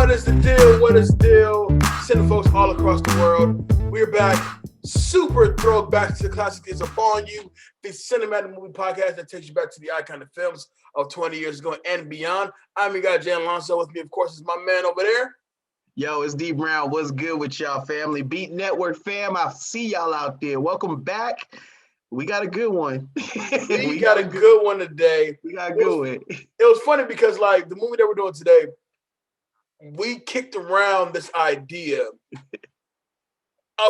What is the deal? What is the deal? Sending folks all across the world. We're back. Super Throwback to the Classic is upon you. The cinematic movie podcast that takes you back to the iconic films of 20 years ago and beyond. I'm your guy, Jay Alonso. With me, of course, is my man over there. Yo, it's D Brown. What's good with y'all, family? Beat Network fam, I see y'all out there. Welcome back. We got a good one. we got a good one today. We got a good one. It was funny because, like, the movie that we're doing today, we kicked around this idea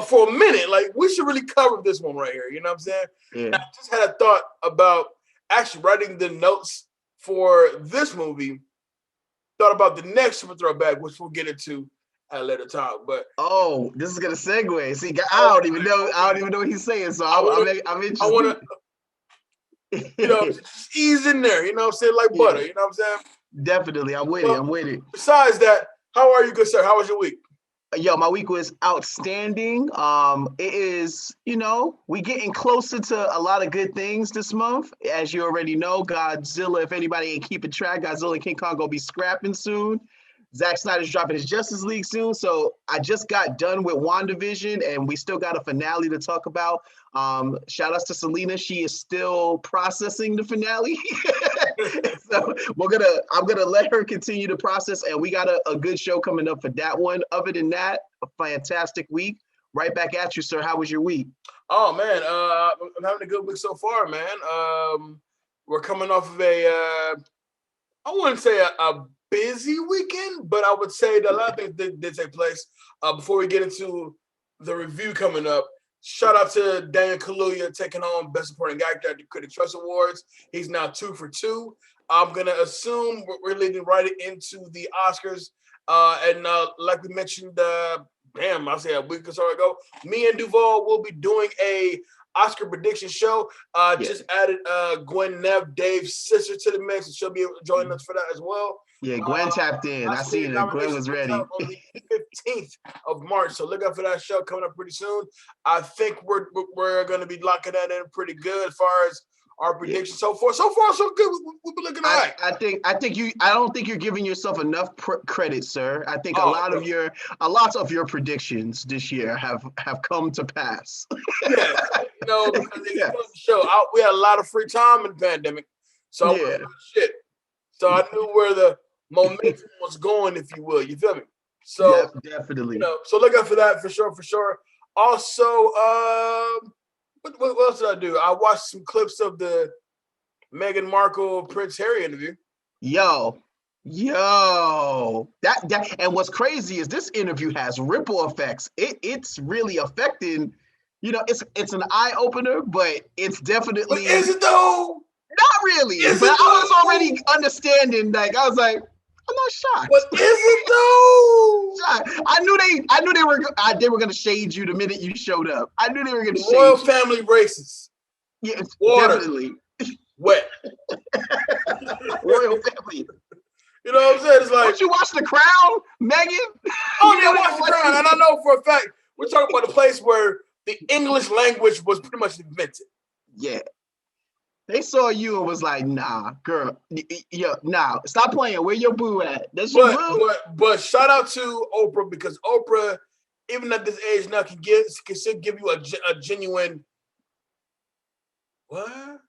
for a minute. Like, we should really cover this one right here. You know what I'm saying? Yeah. I just had a thought about actually writing the notes for this movie. Thought about the next Super Throwback, which we'll get into at a later time. But this is gonna segue. See, I don't even know what he's saying. So I'm interested. I want to, just ease in there. You know what I'm saying? Like butter. You know what I'm saying? Definitely, I'm with it. Besides that, how are you, good sir? How was your week? Yo, my week was outstanding. It is, we getting closer to a lot of good things this month. As you already know, Godzilla, if anybody ain't keeping track, Godzilla and King Kong gonna be scrapping soon. Zack Snyder's dropping his Justice League soon. So I just got done with WandaVision and we still got a finale to talk about. Shout outs to Selena. She is still processing the finale. So I'm gonna let her continue to process, and we got a good show coming up for that one. Other than that, a fantastic week. Right back at you, sir. How was your week? Oh man, I'm having a good week so far, man. We're coming off of I wouldn't say a busy weekend, but I would say that a lot of things did take place. Before we get into the review coming up, shout out to Daniel Kaluuya taking home Best Supporting Actor at the Critics' Choice Awards. He's now 2 for 2. I'm going to assume we're leading right into the Oscars. And like we mentioned, I'll say a week or so ago, me and Duval will be doing a Oscar prediction show. Just added Gwen Neff, Dave's sister, to the mix, and she'll be joining us for that as well. Yeah, Gwen tapped in. I seen it. Gwen was ready. On the 15th of March, so look out for that show coming up pretty soon. I think we're going to be locking that in pretty good as far as our predictions. So far, so good. We'll be looking all right. I don't think you're giving yourself enough credit, sir. I think a lot of your predictions this year have come to pass. Yeah, because the show we had a lot of free time in the pandemic, so I was doing shit. So I knew where the momentum was going, if you will. You feel me? So definitely. So look out for that for sure. Also, what else did I do? I watched some clips of the Meghan Markle Prince Harry interview. Yo, that and what's crazy is this interview has ripple effects. It's really affecting. It's an eye opener, but it's definitely. But is it though? Not really, but I was already understanding. Like I was like, I'm not shocked. But is it though? I knew they were going to shade you the minute you showed up. I knew they were going to shade Royal family racist. Yes, water. Definitely. Wet. Royal family. You know what I'm saying? It's like, don't you watch The Crown, Megan? Oh yeah, watch The Crown, and I know for a fact we're talking about a place where the English language was pretty much invented. Yeah. They saw you and was like, nah, girl, nah, stop playing. Where your boo at? That's your boo. But shout out to Oprah, because Oprah, even at this age now, can still give you a genuine what?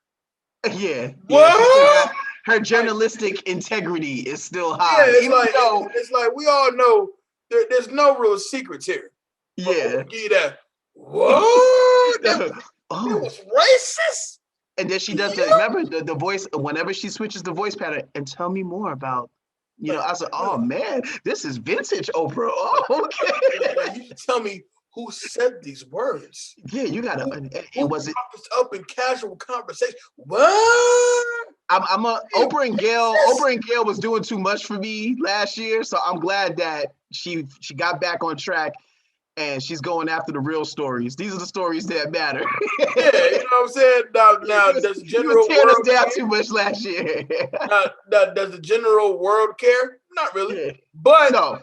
Yeah. What? Her journalistic integrity is still high. Yeah, it's like we all know there's no real secrets here. Yeah. Give you that. What? It Oh. was racist. And then she does remember the voice, whenever she switches the voice pattern, and tell me more about, I said, oh man, this is vintage Oprah. Oh, okay. You should tell me who said these words. Yeah, you gotta. Who was it up in casual conversation? What? Oprah and Gail was doing too much for me last year, so I'm glad that she got back on track. And she's going after the real stories. These are the stories that matter. Yeah, you know what I'm saying? Now does the general tearing us world down care? too much last year. now, does the general world care? Not really. Yeah. But no.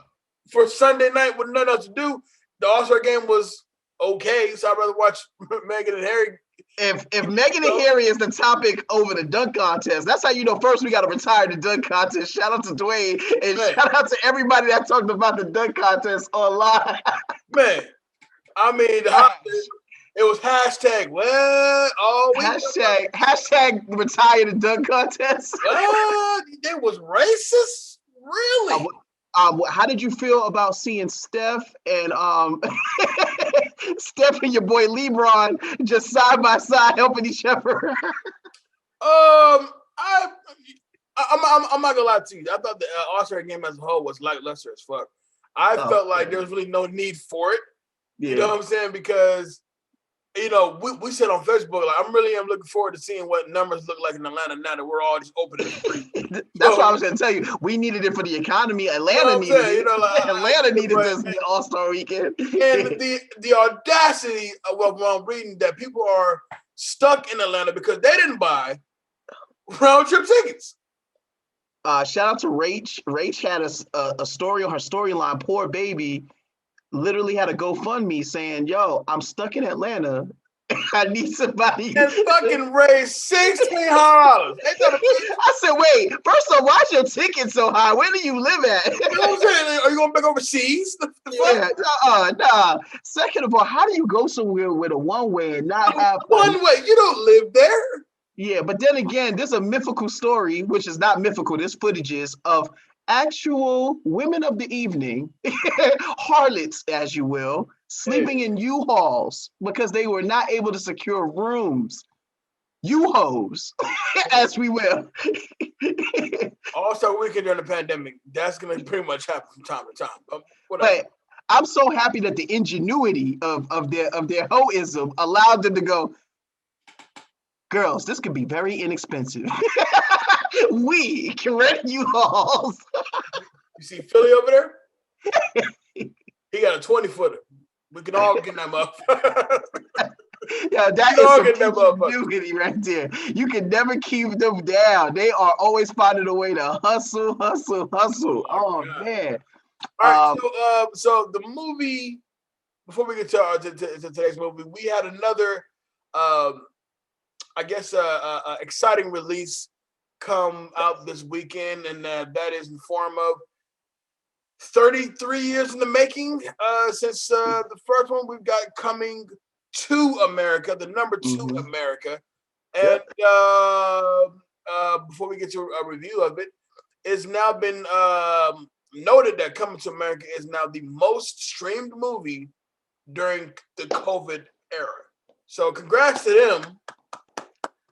For Sunday night with nothing else to do, the All-Star game was okay. So I'd rather watch Meghan and Harry If Megan and Jheri is the topic over the dunk contest, that's how you know first we got to retire the dunk contest. Shout out to Dwayne and shout out to everybody that talked about the dunk contest online. Man, I mean, it was hashtag hashtag retire the dunk contest. It was racist, really. How did you feel about seeing Steph and Steph and your boy LeBron just side by side helping each other? I'm not gonna lie to you. I thought the All-Star game as a whole was lackluster as fuck. I felt like there was really no need for it. Yeah. You know what I'm saying? Because we said on Facebook, like, I really am looking forward to seeing what numbers look like in Atlanta now that we're all just open and free. That's what I was going to tell you. We needed it for the economy. Atlanta needed it. Atlanta needed this All-Star weekend. And the audacity of what I'm reading that people are stuck in Atlanta because they didn't buy round-trip tickets. Shout out to Rach. Rach had a story on her storyline. Poor baby. Literally had a GoFundMe saying, "Yo, I'm stuck in Atlanta. I need somebody." And fucking raised $1,600. I said, "Wait, first of all, why's your ticket so high? Where do you live at?" You know what I'm saying? Are you going back overseas? Nah. Second of all, how do you go somewhere with a one-way and not have one way? You don't live there. Yeah, but then again, there's a mythical story, which is not mythical. This footage is of actual women of the evening, harlots, as you will, sleeping in U-Hauls because they were not able to secure rooms. U-Hos, as we will. Also, weekend during the pandemic, that's going to pretty much happen from time to time. But I'm so happy that the ingenuity of their hoism allowed them to go, girls, this could be very inexpensive. We can rent U-Hauls. You see Philly over there? He got a 20-footer. We can all get that motherfucker. Yeah, that is some ingenuity right there. You can never keep them down. They are always finding a way to hustle. Oh man. All right, so the movie, before we get to today's movie, we had another exciting release come out this weekend, and that is in form of 33 years in the making since the first one we've got coming to America, the number 2 America. And before we get to a review of it, it's now been noted that Coming to America is now the most streamed movie during the COVID era. So congrats to them.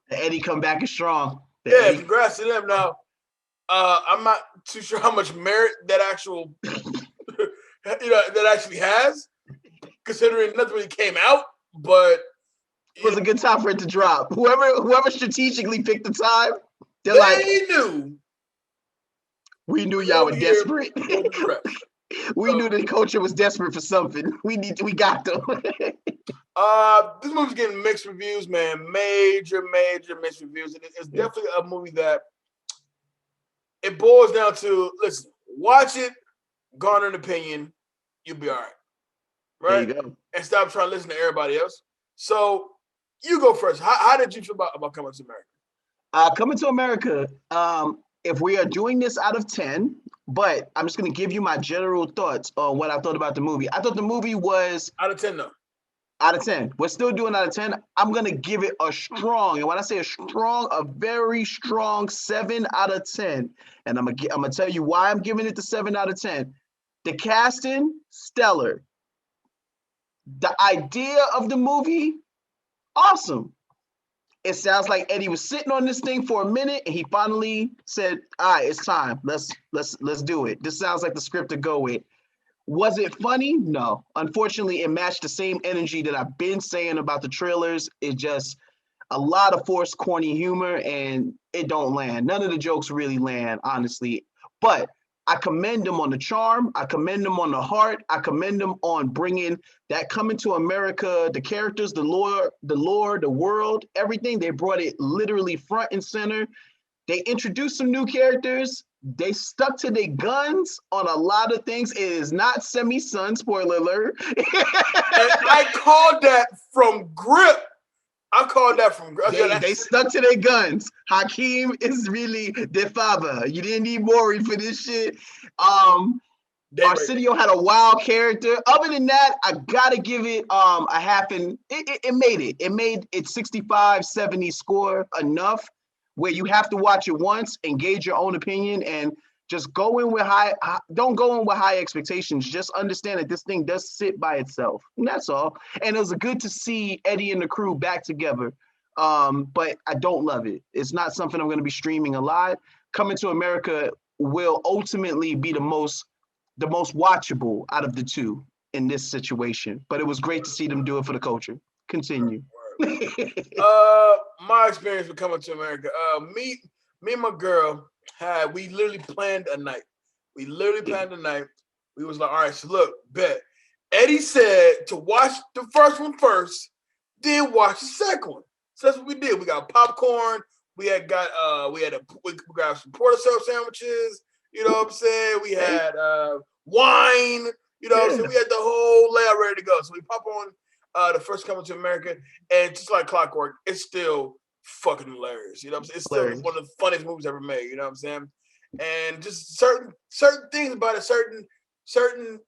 Eddie come back is strong. Congrats to them. Now, I'm not too sure how much merit that actual, that actually has, considering nothing really came out. But it was a good time for it to drop. Whoever strategically picked the time, they knew. We knew y'all were desperate. We knew the culture was desperate for something. We got them. This movie's getting mixed reviews, man. Major mixed reviews. It's definitely a movie that it boils down to, listen, watch it, garner an opinion, you'll be all right. Right? There you go. And stop trying to listen to everybody else. So you go first. How did you feel about Coming to America? Coming to America, if we are doing this out of 10, but I'm just going to give you my general thoughts on what I thought about the movie. I thought the movie was... Out of 10, though. Out of 10. We're still doing out of 10. I'm going to give it a strong, and when I say a very strong 7 out of 10. And I'm going to tell you why I'm giving it the 7 out of 10. The casting, stellar. The idea of the movie, awesome. It sounds like Eddie was sitting on this thing for a minute and he finally said, all right, it's time. Let's do it. This sounds like the script to go with. Was it funny? No. Unfortunately, it matched the same energy that I've been saying about the trailers. It just a lot of forced, corny humor, and it don't land. None of the jokes really land, honestly. But I commend them on the charm. I commend them on the heart. I commend them on bringing that Coming to America, the characters, the lore, the world, everything. They brought it literally front and center. They introduced some new characters. They stuck to their guns on a lot of things. It is not Semi-Sun, spoiler alert. And I called that from grip I called that from. They stuck to their guns. Hakeem is really the father. You didn't need Maury for this shit. Arsenio had a wild character. Other than that, I gotta give it a half. And it made it. It made it 65-70 score enough where you have to watch it once and gauge your own opinion and just go in with don't go in with high expectations. Just understand that this thing does sit by itself. And that's all. And it was good to see Eddie and the crew back together. But I don't love it. It's not something I'm going to be streaming a lot. Coming to America will ultimately be the most watchable out of the two in this situation. But it was great to see them do it for the culture. Continue. My experience with coming to America. Me and my girl we literally planned a night. We was like, all right, so look, bet. Eddie said to watch the first one first, then watch the second one. So that's what we did. We got popcorn. We got some porterhouse sandwiches. You know what I'm saying? We had wine. You know what I'm saying? We had the whole layout ready to go. So we pop on the first Coming to America, and just like clockwork, it's still fucking hilarious. You know what I'm saying? It's still one of the funniest movies ever made. You know what I'm saying? And just certain things about it, certain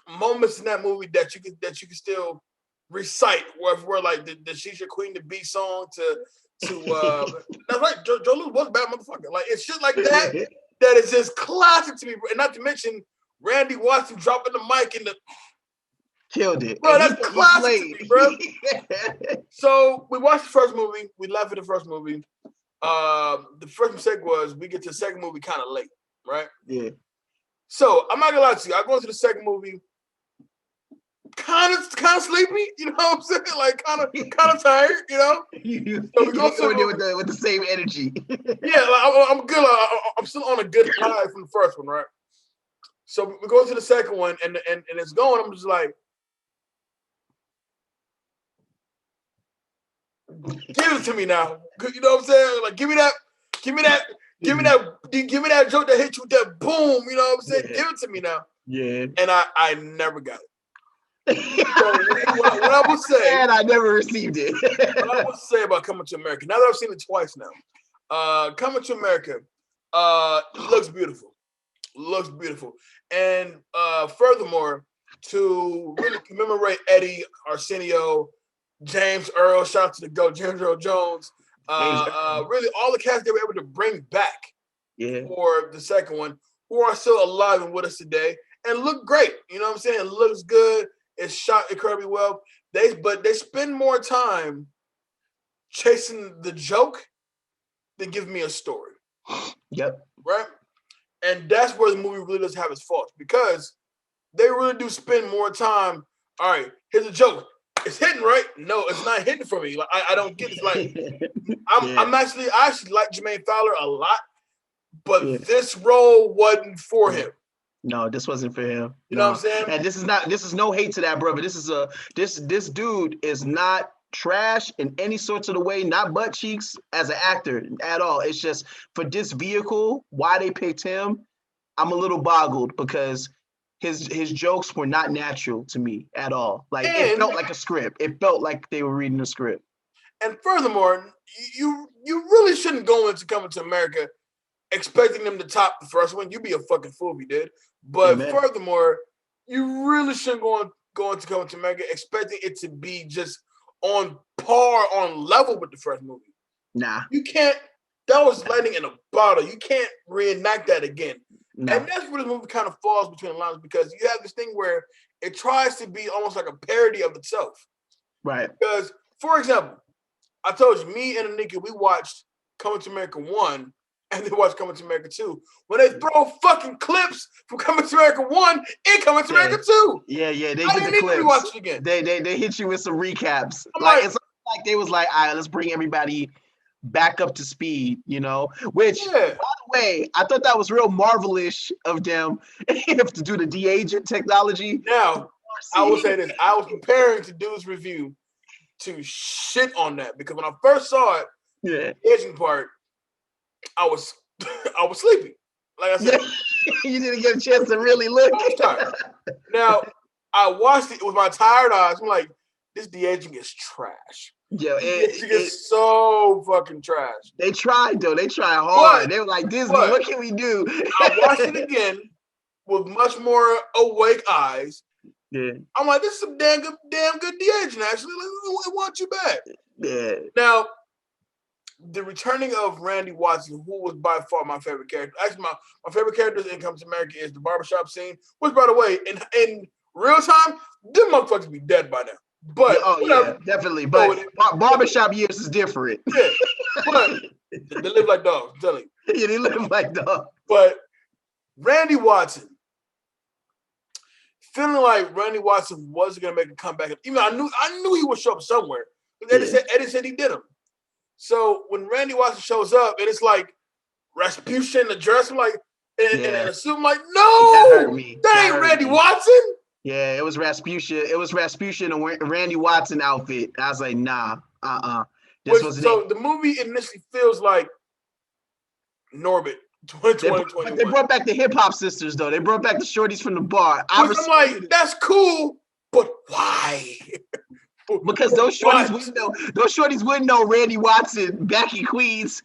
moments in that movie that you can still recite. Where like the "She's Your Queen to Be" song to that's right. Joe Louis was a bad motherfucker. Like it's shit like that that is just classic to me. And not to mention Randy Watson dropping the mic in the. Killed it. Bro, that's classic to me, bro. So we watched the first movie. We left at the first movie. The first mistake was we get to the second movie kind of late, right? Yeah. So I'm not gonna lie to you. I go into the second movie kind of sleepy, you know what I'm saying? Like kind of tired, you know. So we go through with the same energy. Yeah, like, I'm good. I'm still on a good high from the first one, right? So we go to the second one, and it's going. I'm just like, give it to me now. You know what I'm saying? Like, give me that joke that hit you with that boom. You know what I'm saying? Yeah. Give it to me now. Yeah. And I never got it. So what I would say, and I never received it. What I would say about Coming to America, now that I've seen it twice now, Coming to America, looks beautiful. Looks beautiful. And furthermore, to really commemorate Eddie, Arsenio, James Earl, shout out to the GOAT, James Earl Jones, really all the cast they were able to bring back for the second one, who are still alive and with us today, and look great. You know what I'm saying? It looks good. It's shot incredibly well. But they spend more time chasing the joke than giving me a story. Yep. Right? And that's where the movie really does have its faults, because they really do spend more time. All right, here's a joke. It's hitting, right? No, it's not hitting for me. Like I don't get it. Like I actually like Jermaine Fowler a lot, but this role wasn't for him. No, this wasn't for him. You know what I'm saying? And this is no hate to that brother. This dude is not trash in any sorts of the way, not butt cheeks as an actor at all. It's just for this vehicle, why they picked him, I'm a little boggled because his jokes were not natural to me at all. Like it felt like a script. It felt like they were reading a script. And furthermore, you really shouldn't go into Coming to America expecting them to top the first one. You'd be a fucking fool if you did. But furthermore, you really shouldn't go into Coming to America expecting it to be just on par, on level with the first movie. Nah. You can't. That was lightning in a bottle. You can't reenact that again. No. And that's where the movie kind of falls between the lines, because you have this thing where it tries to be almost like a parody of itself. Right. Because, for example, I told you, me and Anika, we watched Coming to America 1 and they watched Coming to America 2. When they throw fucking clips from Coming to America 1 and Coming to America 2. Yeah, they didn't need to watch it again. They hit you with some recaps. Like it's like they was like, all right, let's bring everybody back up to speed, you know, which by the way, I thought that was real marvelous of them to do the de-aging technology. Now, I will say this. I was preparing to do this review to shit on that, because when I first saw it, the aging part, I was sleepy. Like I said. You didn't get a chance to really look. Now, I watched it with my tired eyes. I'm like, this de-aging is trash. Yo, She gets so fucking trash. They tried though. They tried hard. They were like, Disney, what can we do? I watched it again with much more awake eyes. Yeah. I'm like, this is some damn good de-aging, actually. I want you back. Yeah. Now, the returning of Randy Watson, who was by far my favorite character. Actually, my favorite character in Come to America is the barbershop scene, which, by the way, in real time, them motherfuckers be dead by now. But yeah, definitely. But barbershop years is different. Yeah, but they live like dogs. I'm telling you. Yeah, they live like dogs. But Randy Watson, feeling like Randy Watson wasn't gonna make a comeback. Even I knew he would show up somewhere. Eddie said he did him. So when Randy Watson shows up, and it's like Rasputin, the dress, I'm like, and a suit, I'm like, no, that ain't Randy Watson. Yeah, it was Rasputin. It was Rasputin and Randy Watson outfit. I was like, nah, So the movie initially feels like Norbit 2021. They brought back the hip hop sisters though. They brought back the shorties from the bar. I'm like, that's cool, but why? Because those shorties wouldn't know Randy Watson back in Queens.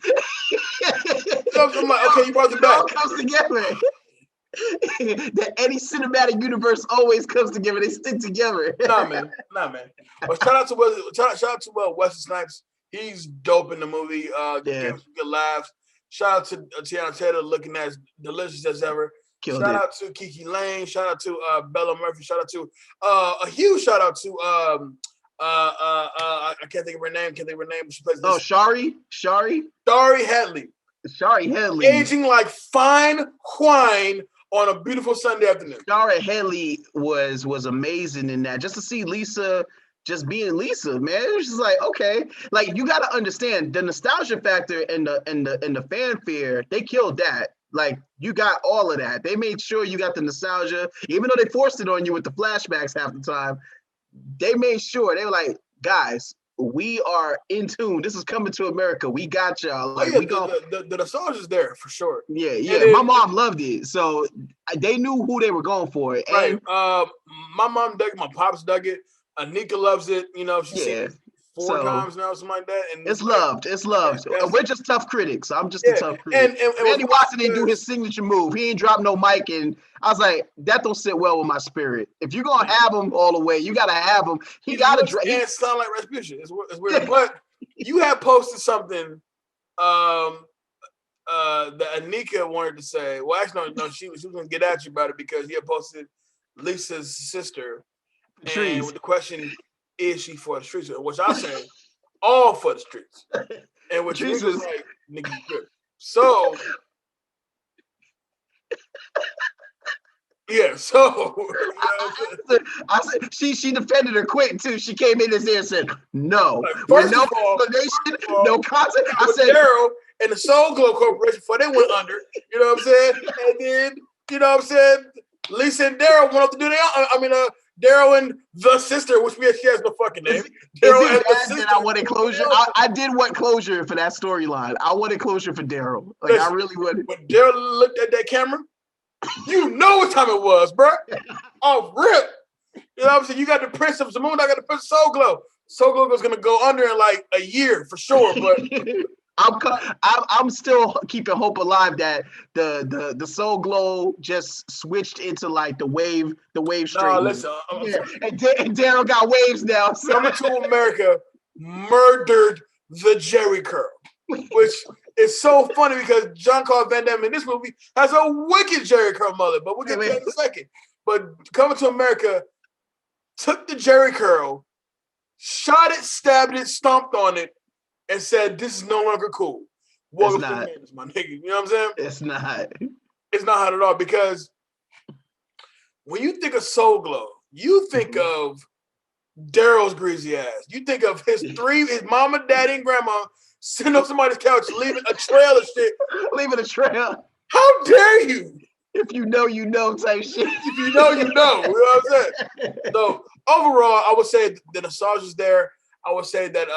I'm like, okay, you brought them back. It all comes together. Any cinematic universe always comes together. They stick together. Nah, man. But shout out to Wesley Snipes. He's dope in the movie. Gave some good laughs. Shout out to Tiana Taylor looking as delicious as ever. Shout out to Kiki Lane. Shout out to Bella Murphy. Shout out to a huge shout out to I can't think of her name. But she plays. Shari Hadley. Shari Hadley. Aging like fine wine on a beautiful Sunday afternoon. Shari Hadley was amazing in that. Just to see Lisa just being Lisa, man, it was just like, okay, like you got to understand the nostalgia factor and the fanfare. They killed that. Like you got all of that. They made sure you got the nostalgia, even though they forced it on you with the flashbacks half the time. They made sure. They were like, guys, we are in tune. This is Coming to America. We got y'all. Like, the nostalgia's there for sure. Yeah. My mom loved it, so they knew who they were going for. Right. My mom dug it. My pops dug it. Anika loves it. You know, she's seen it 4 times now, something like that. And it's loved. It's loved. We're just tough critics. I'm just a tough critic. And Randy Watson didn't do his signature move. He ain't dropped no mic, and I was like, that don't sit well with my spirit. If you're gonna have him all the way, you gotta have him. He can't sound like Rasputin. It's weird. Yeah. But you had posted something that Anika wanted to say. Well, actually, no, she was gonna get at you about it because he had posted Lisa's sister. And with the question, is she for the streets? Which I say, all for the streets. And which was like, nigga, good. So, yeah, so. I said, she defended her quick, too. She came in there and said, no. Like, first of all, no content. I said, Daryl and the Soul Glow Corporation before they went under. You know what I'm saying? And then, you know what I'm saying? Lisa and Daryl went up to do Daryl and the sister, which she has no fucking name. Daryl and the sister. I wanted closure. I did want closure for that storyline. I wanted closure for Daryl. Like, listen, I really would. When Daryl looked at that camera, you know what time it was, bro. Off rip. You know what I'm saying? You got the Prince of Zamoon, I got the Prince of Soul Glow. Soul Glow is going to go under in like a year for sure, but. I'm still keeping hope alive that the Soul Glow just switched into like the wave straight. No, listen, and Daryl got waves now. So. Coming to America murdered the Jheri curl, which is so funny because Jean-Claude Van Damme in this movie has a wicked Jheri curl mullet, but we'll get to that in a second. But Coming to America took the Jheri curl, shot it, stabbed it, stomped on it, and said, this is no longer cool. Welcome to the madness, my nigga. You know what I'm saying? It's not. It's not hot at all because when you think of Soul Glow, you think of Daryl's greasy ass. You think of his mama, daddy, and grandma sitting on somebody's couch leaving a trail of shit. Leaving a trail. How dare you? If you know, you know type shit. If you know, you know. You know what I'm saying? So overall, I would say the nostalgia's there. I would say that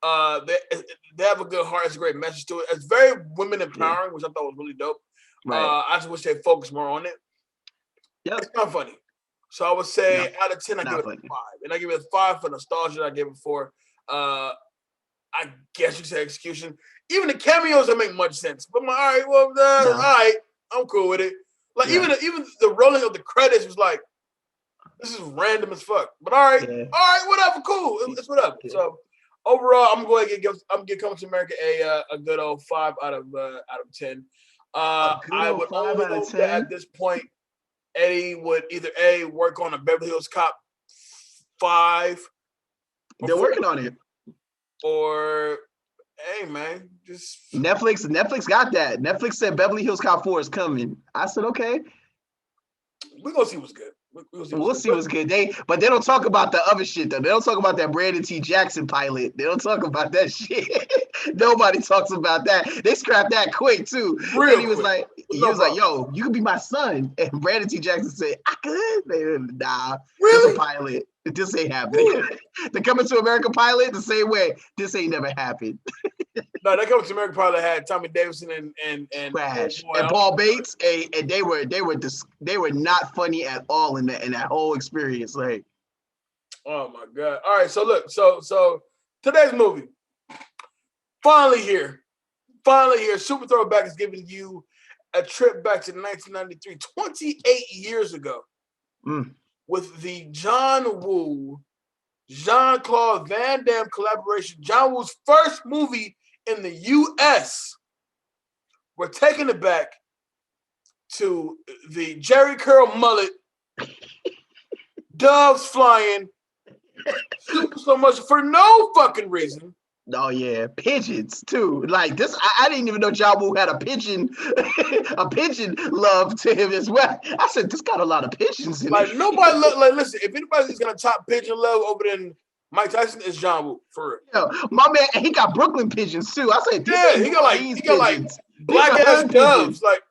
they have a good heart. It's a great message to it. It's very women empowering, which I thought was really dope. Right. I just wish they focused more on it. Yeah, it's not funny. So I would say out of 10, I give it a 5. And I give it a 5 for nostalgia. I gave it 4. I guess you say execution. Even the cameos don't make much sense. But all right, well, all right, I'm cool with it. Like even the rolling of the credits was like, this is random as fuck. But all right, whatever, cool. It's whatever. Yeah. So overall, I'm going to give Coming to America a good old 5 out of 10. I would only hope that at this point, Eddie would either A, work on a Beverly Hills Cop 5. They're working on it. Or, hey, man, just... Netflix got that. Netflix said Beverly Hills Cop 4 is coming. I said, okay. We're going to see what's good. We'll see what's good. But they don't talk about the other shit, though. They don't talk about that Brandon T. Jackson pilot. They don't talk about that shit. Nobody talks about that. They scrapped that quick, too. And he was like, yo, you could be my son. And Brandon T. Jackson said, I could. Nah, really? It's a pilot. This ain't happening. The Coming to America pilot, the same way. This ain't never happened. No, that Coming to America pilot had Tommy Davidson and Crash and Paul Bates, and they were not funny at all in that whole experience. Like, oh my god! All right, so look, so today's movie finally here. Super Throwback is giving you a trip back to 1993, 28 years ago. With the John Woo, Jean-Claude Van Damme collaboration, John Woo's first movie in the U.S. We're taking it back to the Jheri curl mullet, doves flying, super slow motion for no fucking reason. Oh yeah, pigeons too. Like this, I didn't even know John Woo had a pigeon love to him as well. I said this got a lot of pigeons in it. Nobody listen. If anybody's gonna top pigeon love over than Mike Tyson, it's John Woo for real. Yeah, my man, he got Brooklyn pigeons too. I said, he got like black ass doves. Like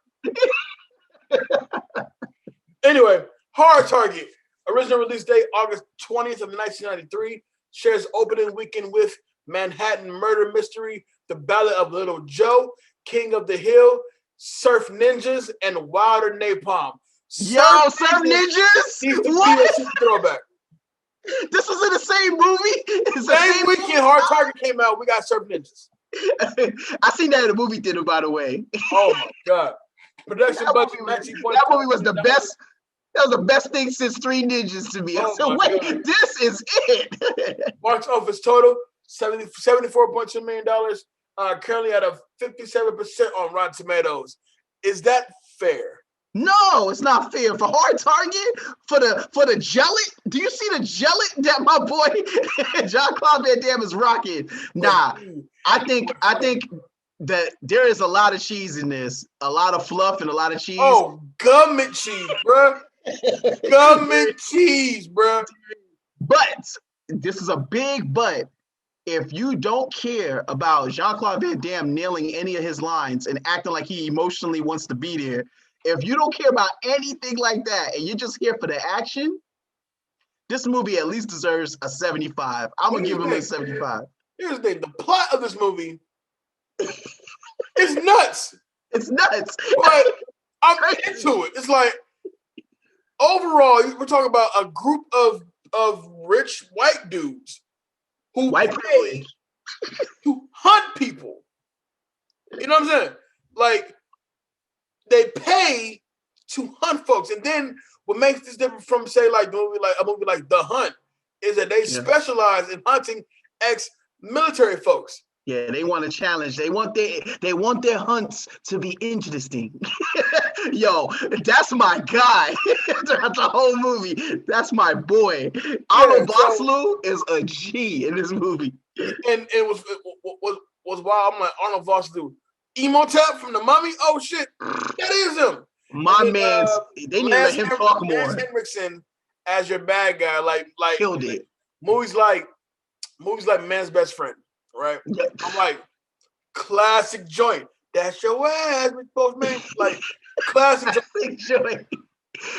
anyway, Hard Target. Original release date August 20th of 1993. Shares opening weekend with Manhattan Murder Mystery, The Ballad of Little Joe, King of the Hill, Surf Ninjas, and Wilder Napalm. Surf Ninjas? What? Throwback. This was in the same movie? Same weekend Hard Target came out, we got Surf Ninjas. I seen that in the movie theater, by the way. Oh my God. Production budget, that movie was the best. That was the best thing since Three Ninjas to me. I said, wait, God. This is it. Box office total, $74.2 million. Currently at a 57% on Rotten Tomatoes. Is that fair? No, it's not fair. For Hard Target, for the gellet, do you see the gellet that my boy Jean-Claude Van Damme is rocking? Nah, I think that there is a lot of cheese in this, a lot of fluff and a lot of cheese. Oh, government cheese, bro. Government cheese, bro. But this is a big but. If you don't care about Jean-Claude Van Damme nailing any of his lines and acting like he emotionally wants to be there, if you don't care about anything like that and you're just here for the action, this movie at least deserves a 75. I'm going to give him a 75. Here's the thing. The plot of this movie is nuts. It's nuts. But I'm into it. It's like, overall, we're talking about a group of rich white dudes who pay to hunt people. You know what I'm saying? Like, they pay to hunt folks. And then what makes this different from, say, like a movie like The Hunt is that they specialize in hunting ex-military folks. Yeah, they want a challenge. They want their hunts to be interesting. Yo, that's my guy. Throughout the whole movie, that's my boy. Arnold Vosloo is a G in this movie. And it was wild. I'm like, Arnold Vosloo, Emotep from The Mummy. Oh shit, that is him. My man's. They need to let him talk more. Lance Henriksen as your bad guy, like killed it. Movies like Man's Best Friend. Right, I'm like, classic joint. That's your ass, man. Like, classic joint.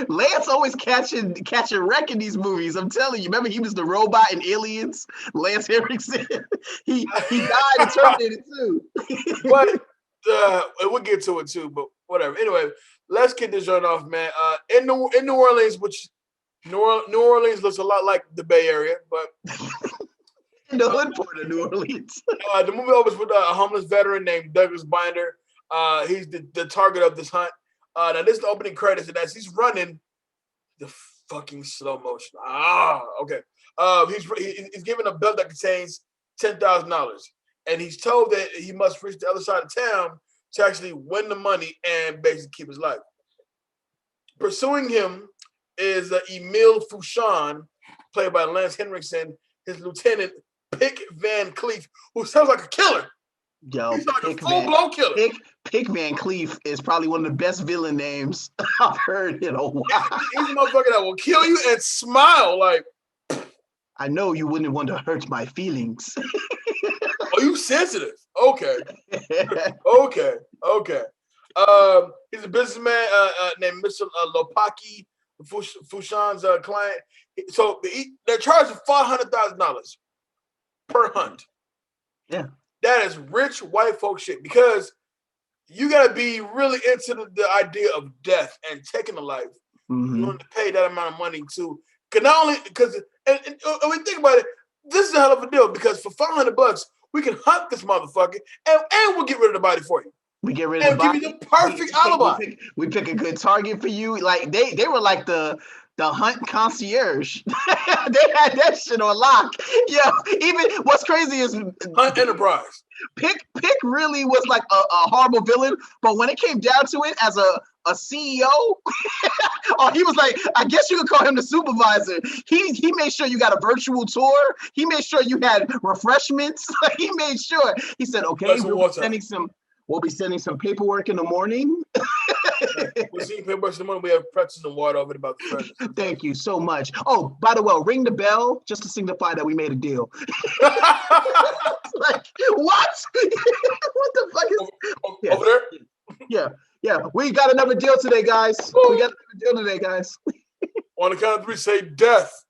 Lance always catching wreck in these movies. I'm telling you. Remember, he was the robot in Aliens. Lance Henriksen. he died in Terminator 2. But we'll get to it too. But whatever. Anyway, let's get this joint off, man. In New Orleans, which New Orleans looks a lot like the Bay Area, but. In the hood part of New Orleans. The movie opens with a homeless veteran named Douglas Binder. He's the target of this hunt. Now this is the opening credits, and as he's running, the fucking slow motion. Okay. He's given a belt that contains $10,000, and he's told that he must reach the other side of town to actually win the money and basically keep his life. Pursuing him is Emile Fouchon, played by Lance Henriksen, his lieutenant Pick Van Cleef, who sounds like a killer. Yo, he's like a full-blown killer. Pick Van Cleef is probably one of the best villain names I've heard in a while. He's a motherfucker that will kill you and smile like, I know you wouldn't want to hurt my feelings. Are you sensitive? Okay. Okay. He's a businessman named Mr. Lopaki, Fouchon's client. So they're charging $500,000 per hunt. Yeah. That is rich white folk shit, because you got to be really into the idea of death and taking a life. Mm-hmm. You want to pay that amount of money to, not only because, and when you think about it, this is a hell of a deal, because for $500 we can hunt this motherfucker and we'll get rid of the body for you. We get rid of the body. Give you the perfect alibi. We pick a good target for you. Like they were like the hunt concierge. They had that shit on lock. Yeah. Even what's crazy is Hunt Enterprise. Pick really was like a horrible villain, but when it came down to it, as a CEO, or he was like, I guess you could call him the supervisor. He made sure you got a virtual tour. He made sure you had refreshments. He made sure. He said, okay, we'll be sending some paperwork in the morning. We'll see paperwork in the morning. We have pretzels and water over about the presents. Thank you so much. Oh, by the way, ring the bell just to signify that we made a deal. Like, what? What the fuck is over there? Yeah. We got another deal today, guys. Oh. We got another deal today, guys. On the count of three, say death.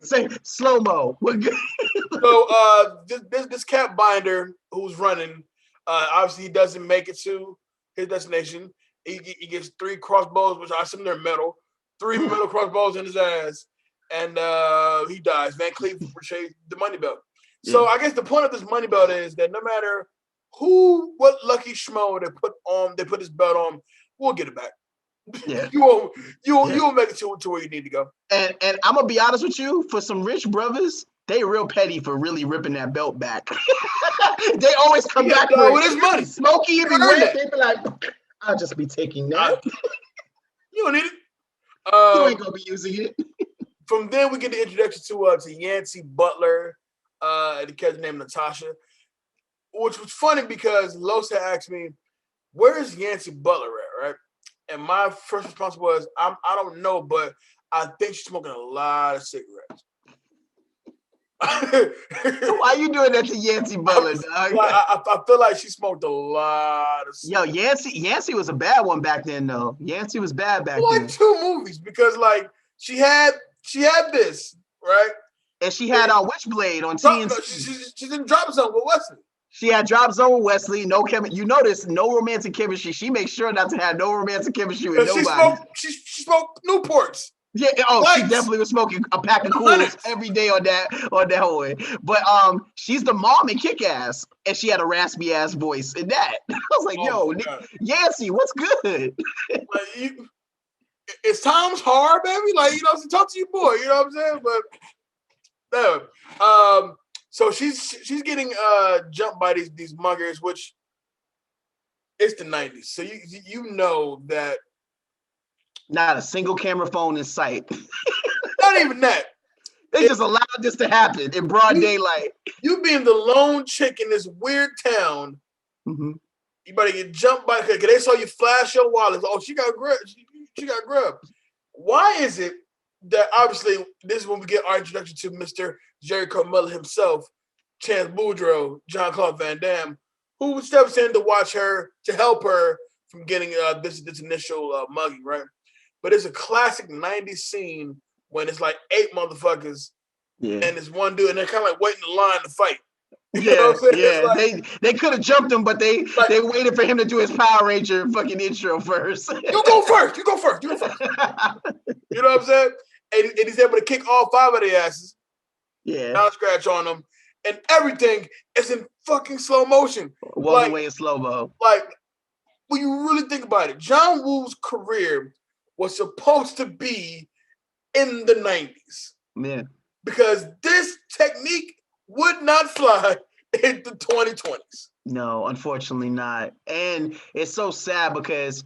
Say slow-mo. We're good. So this cat binder who's running, obviously he doesn't make it to his destination. He gets 3 crossbows, which I assume they're metal. 3 metal crossbows in his ass, and he dies. Van Cleef retrieves the money belt. So I guess the point of this money belt is that no matter what lucky schmo they put this belt on, we'll get it back. Yeah. you won't make it to where you need to go. And I'm gonna be honest with you, for some rich brothers, they real petty for really ripping that belt back. They always come back with his money. Smoky everywhere. They be like, I'll just be taking that. You don't need it. You ain't gonna be using it. From then we get the introduction to Yancey Butler, the character named Natasha, which was funny because Los had asked me, "Where's Yancey Butler at?" Right, and my first response was, "I don't know, but I think she's smoking a lot of cigarettes." Why are you doing that to Yancey Butler, dog? I feel like she smoked a lot of cigarettes. Yo, Yancey was a bad one back then, though. Yancey was bad back then. Like 2 movies, because like she had this, right? And she had Witchblade on TNT. No, she didn't drop something with Wesley. She had Drop Zone with Wesley. No chemistry. You notice no romantic chemistry. She makes sure not to have no romantic chemistry with nobody. She smoked Newports. Yeah. Oh, she definitely was smoking a pack of Cools every day on that one. But she's the mom in Kick-Ass, and she had a raspy ass voice in that. I was like, yo, Yancey, what's good? Like, it's times hard, baby. Like, talk to your boy. You know what I'm saying? But no. So she's getting jumped by these muggers, which it's the 90s. So you know that not a single camera phone in sight. Not even that. They just allowed this to happen in broad daylight. You being the lone chick in this weird town, you better get jumped by because they saw you flash your wallet. Oh, she got grub. She got grub. Why is it that obviously this is when we get our introduction to Mr. Jheri Carmella himself, Chance Boudreaux, Jean-Claude Van Damme, who steps in to watch her, to help her from getting this initial mugging, right? But it's a classic 90s scene when it's like 8 motherfuckers and this one dude, and they're kind of like waiting in line to fight. You know what I'm saying? Like, they could have jumped him, but they waited for him to do his Power Ranger fucking intro first. You go first. You go first. You know what I'm saying? And he's able to kick all 5 of their asses. Yeah. Not a scratch on him. And everything is in fucking slow motion. Walking away in slow-mo. Like, when you really think about it, John Woo's career was supposed to be in the 90s. Yeah. Because this technique would not fly in the 2020s. No, unfortunately not. And it's so sad because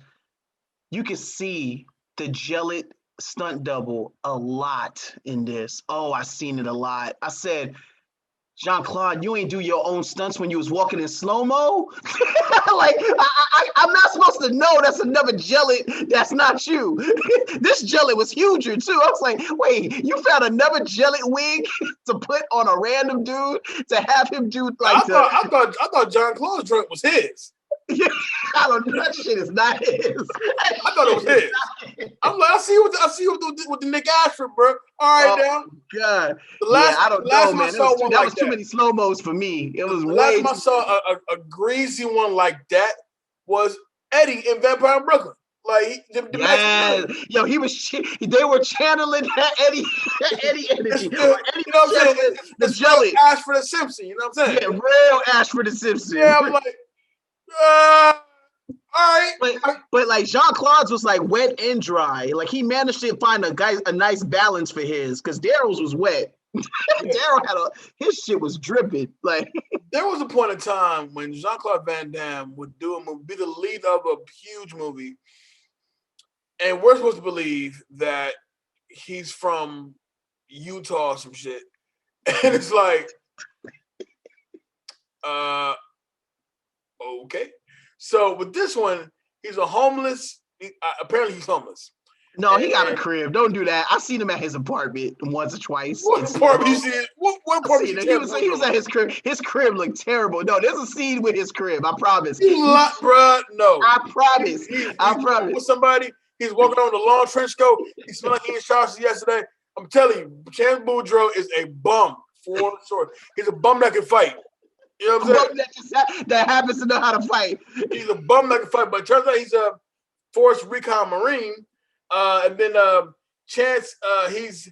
you can see the gelid stunt double a lot in this. Oh, I seen it a lot. I said, Jean-Claude, you ain't do your own stunts when you was walking in slow-mo? Like, I'm not supposed to know that's another gelid that's not you. This gelid was huger, too. I was like, wait, you found another gelid wig to put on a random dude to have him do like I thought Jean-Claude's joint was his. Yeah, I don't know. That shit is not his. I thought it was his. I'm like, I see you with the Nick Ashford, bro. All right, now. God. I don't know, man. That was too many slow-mos for me. It was the last time I saw a greasy one like that was Eddie in Vampire in Brooklyn. Like, yo, they were channeling that Eddie energy. You know what I'm saying? It's jelly. Ashford and Simpson, you know what I'm saying? Yeah, real Ashford and Simpson. Yeah, I'm like, all right. But like Jean-Claude's was like wet and dry. Like he managed to find a nice balance for his, because Daryl's was wet. Daryl had his shit was dripping. Like there was a point in time when Jean-Claude Van Damme would do a movie, be the lead of a huge movie, and we're supposed to believe that he's from Utah or some shit. And it's like, okay. So with this one, he's a homeless. Apparently, he's homeless. No, he got a crib. Don't do that. I seen him at his apartment once or twice. What apartment you see? What apartment you see? He was at his crib. His crib looked terrible. No, there's a scene with his crib. I promise. Bruh, no. I promise. I promise. With somebody, he's walking on the long trench coat. He smelled like he in showers yesterday. I'm telling you, Chance Boudreaux is a bum for sure. He's a bum that can fight. You know what I'm saying? That happens to know how to fight. He's a bum that can fight, but it turns out he's a Force Recon Marine. And then Chance, he's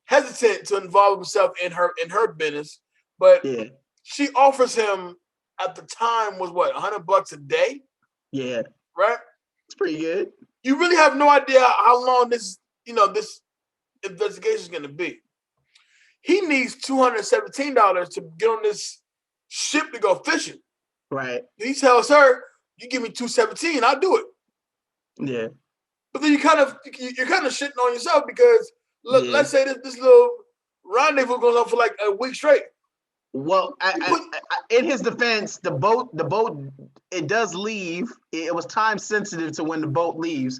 hesitant to involve himself in her business, but she offers him at the time was what, $100 a day? Yeah, right. It's pretty good. You really have no idea how long this investigation is going to be. He needs $217 to get on this ship to go fishing. Right. He tells her, "You give me $217, I'll do it." Yeah. But then you're kind of shitting on yourself because let's say this little rendezvous goes on for like a week straight. Well, in his defense, the boat, it does leave. It was time sensitive to when the boat leaves,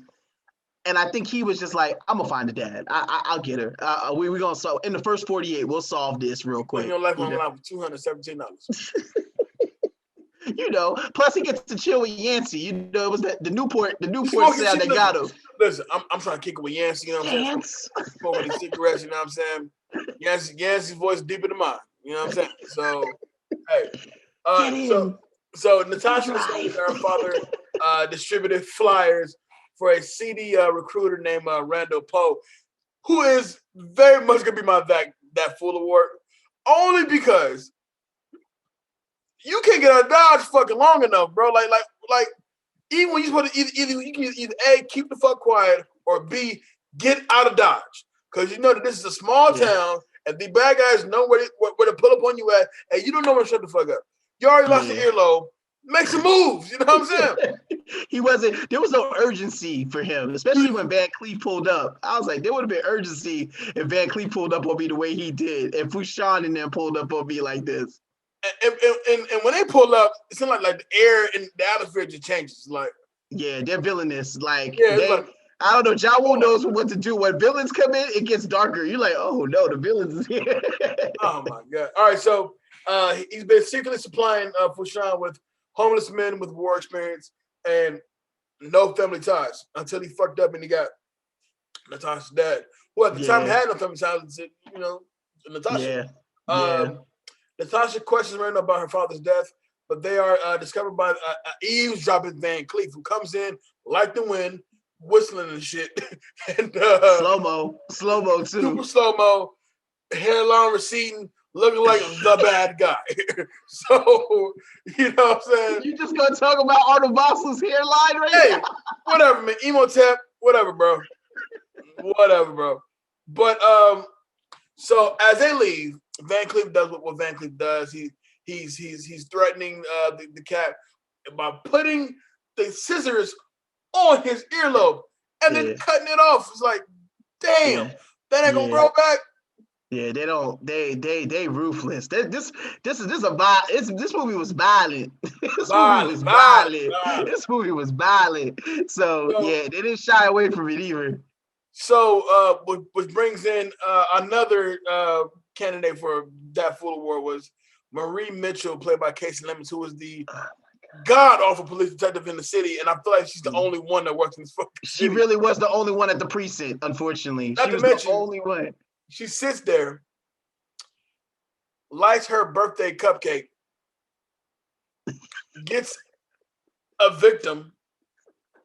and I think he was just like, "I'm gonna find the dad. I'll get her. We're gonna solve in the first 48. We'll solve this real quick." Putting your life on the line with $217. Plus he gets to chill with Yancey. It was the Newport sound that got him. Listen, I'm trying to kick it with Yancey. You know what I'm saying? Smoking these cigarettes. You know what I'm saying? Yancey's voice deeper than mine. You know what I'm saying? So, hey, so Natasha and her father distributed flyers for a CD recruiter named Randall Poe, who is very much gonna be my that fool award, only because you can't get out of Dodge fucking long enough, bro. Like even when you're supposed to either you can either A, keep the fuck quiet, or B, get out of Dodge. Because you know that this is a small town and the bad guys know where to pull up on you at, and you don't know where to shut the fuck up. You already lost your earlobe. Make some moves. You know what I'm saying? There was no urgency for him, especially when Van Cleef pulled up. I was like, there would have been urgency if Van Cleef pulled up on me the way he did, and Fouchon and them pulled up on me like this. And when they pull up, it seems like the air in the atmosphere just changes. Like, yeah, they're villainous. Like, I don't know. John Woo knows what to do. When villains come in, it gets darker. You're like, oh no, the villains is here. Oh my god! All right, so he's been secretly supplying Fouchon with homeless men with war experience and no family ties until he fucked up and he got Natasha's dad, who at the time had no family ties. Natasha. Natasha questions Randall about her father's death, but they are discovered by eavesdropping Van Cleef, who comes in like the wind, whistling and shit. And slow-mo too. Super slow-mo. hairline receding, looking like the bad guy. So, you know what I'm saying? You just gonna talk about Arnold Vosloo's hairline right now? Whatever, man. Emotep, whatever, bro. Whatever, bro. But so as they leave, Van Cleef does what Van Cleef does. He's threatening the cat by putting the scissors on his earlobe and then cutting it off. It's like, damn, that ain't gonna grow back. Yeah, they don't. They ruthless. This movie was violent. This movie was violent. So yeah, they didn't shy away from it either. So which brings in another candidate for that Fool Award was Marie Mitchell, played by Casey Lemons, who was the god-awful police detective in the city, and I feel like she's the only one that works in this fucking city. She really was the only one at the precinct, unfortunately. Not she was mention, the only one. She sits there, lights her birthday cupcake, gets a victim,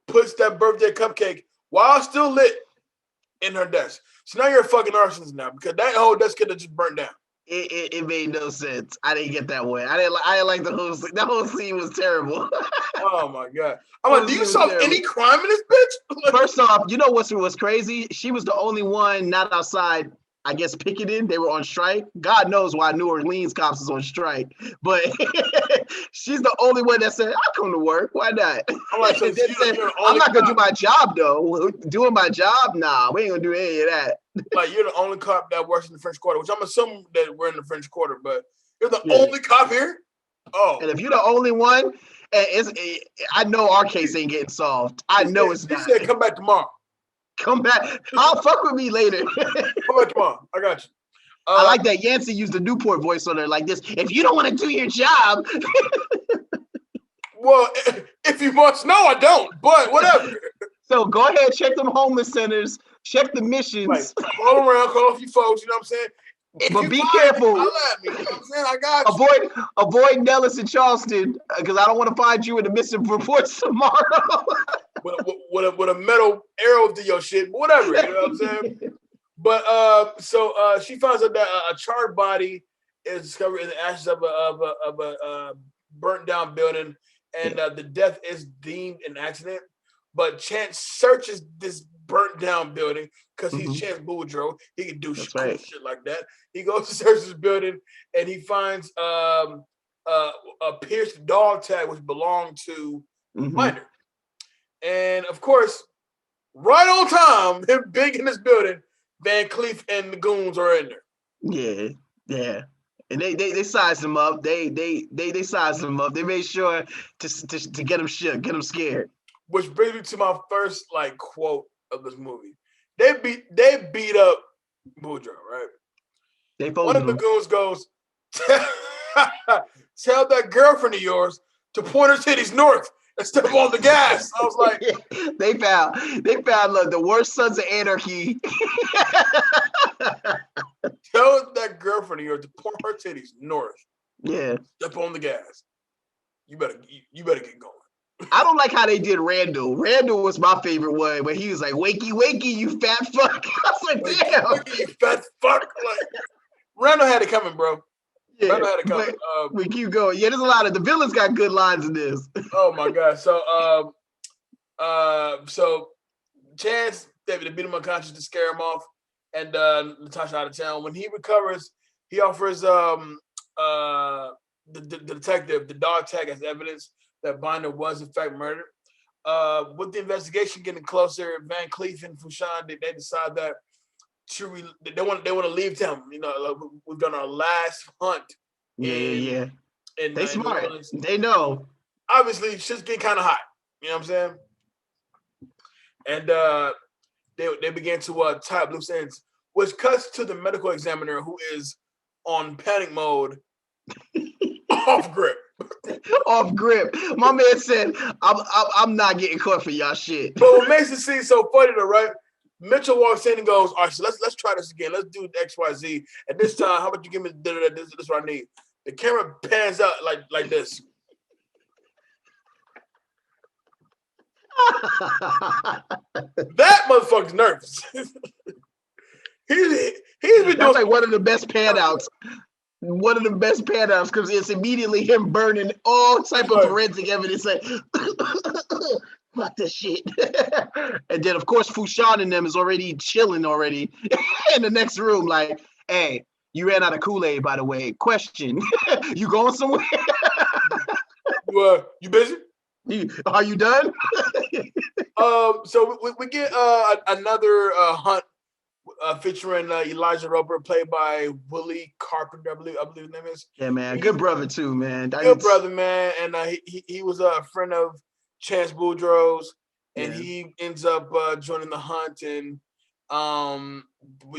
puts that birthday cupcake while still lit in her desk. So now you're a fucking arsonist now, because that whole desk could have just burnt down. It made no sense. I didn't get that one. I didn't like the whole scene. The whole scene was terrible. Oh my god! I'm like, do you solve any crime in this bitch? First off, you know what was crazy? She was the only one not outside, I guess, picketing. They were on strike. God knows why New Orleans cops is on strike, but she's the only one that said, "I'll come to work. Why not?" I'm like, so I'm not gonna do my job though. Doing my job, nah, we ain't gonna do any of that. Like, you're the only cop that works in the French Quarter, which I'm assuming that we're in the French Quarter, but you're the only cop here? Oh. And if you're the only one, I know our case ain't getting solved. I know it's not. He said, come back tomorrow. Come back. I'll fuck with me later. Come back tomorrow. I got you. I like that Yancey used the Newport voice on her like this. If you don't want to do your job. Well, if you must know, I don't, but whatever. So go ahead, check them homeless centers, check the missions. Like, call around, call a few folks, you know what I'm saying? But be careful. Me, you know what I'm saying? I got you. Avoid Nellis and Charleston, because I don't want to find you in the missing reports tomorrow. with a metal arrow to your shit, whatever, you know what I'm saying? But so she finds out that a charred body is discovered in the ashes of a burnt down building, and the death is deemed an accident. But Chance searches this burnt down building because he's Chance Boudreaux. He can do shit like that. He goes to search this building and he finds a pierced dog tag which belonged to Minor. And of course, right on time, him big in this building, Van Cleef and the goons are in there. Yeah. And they sized him up. They sized him up. They made sure to get him shook, get him scared. Which brings me to my first quote of this movie. They beat up Boudreaux, right? One of the goons goes, tell that girlfriend of yours to point her titties north and step on the gas. I was like, they found the worst Sons of Anarchy. Tell that girlfriend of yours to point her titties north. Yeah. Step on the gas. You better get going. I don't like how they did Randall. Randall was my favorite one when he was like, wakey, wakey, you fat fuck. I was like, damn. Wakey, you fat fuck. Like, Randall had it coming, bro. Yeah, Randall had it coming. We keep going. Yeah, there's a lot of the villains got good lines in this. Oh my god. So Chance, they beat him unconscious to scare him off, and Natasha out of town. When he recovers, he offers the detective the dog tag as evidence that Binder was in fact murdered. With the investigation getting closer, Van Cleef and Fouchon, they decide that they want to leave town. You know, like, we've done our last hunt. Yeah. They smart. They know. Obviously, shit's getting kind of hot. You know what I'm saying? And they began to tie up loose ends, which cuts to the medical examiner who is on panic mode, off grip. Off grip. My man said, I'm not getting caught for y'all shit. But what makes the scene so funny though, right? Mitchell walks in and goes, all right, so let's try this again. Let's do XYZ. And this time, how about you give me this is what I need. The camera pans out like this. That motherfucker's nervous. He He's been That's doing like one of the best pan-outs. One of the best pan-outs because it's immediately him burning all type of forensic evidence. Like, fuck this shit. And then, of course, Fushan and them is already chilling already in the next room. Like, hey, you ran out of Kool-Aid, by the way. Question: you going somewhere? You busy? Are you done? So we get another hunt featuring Elijah Roper, played by Willie Carpenter, I believe his name is. Yeah, man. Good brother too, man. Good brother, man. And he was a friend of Chance Boudreaux's, and he ends up joining the hunt. And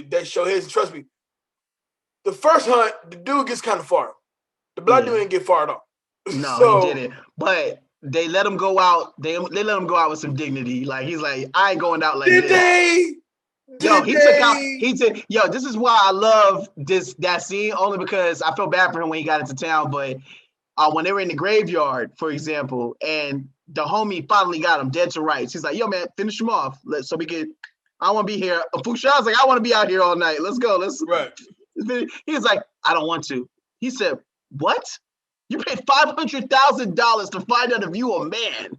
they show his. Trust me, the first hunt, the dude gets kind of far. The black dude didn't get far at all. No, he didn't. But they let him go out. They let him go out with some dignity. Like he's like, I ain't going out like this. He said, yo, this is why I love that scene, only because I felt bad for him when he got into town. But when they were in the graveyard, for example, and the homie finally got him dead to rights. He's like, yo, man, finish him off. So we could, I want to be here. Fushan's like, I want to be out here all night. Let's go. He was like, I don't want to. He said, what? You paid $500,000 to find out if you a man.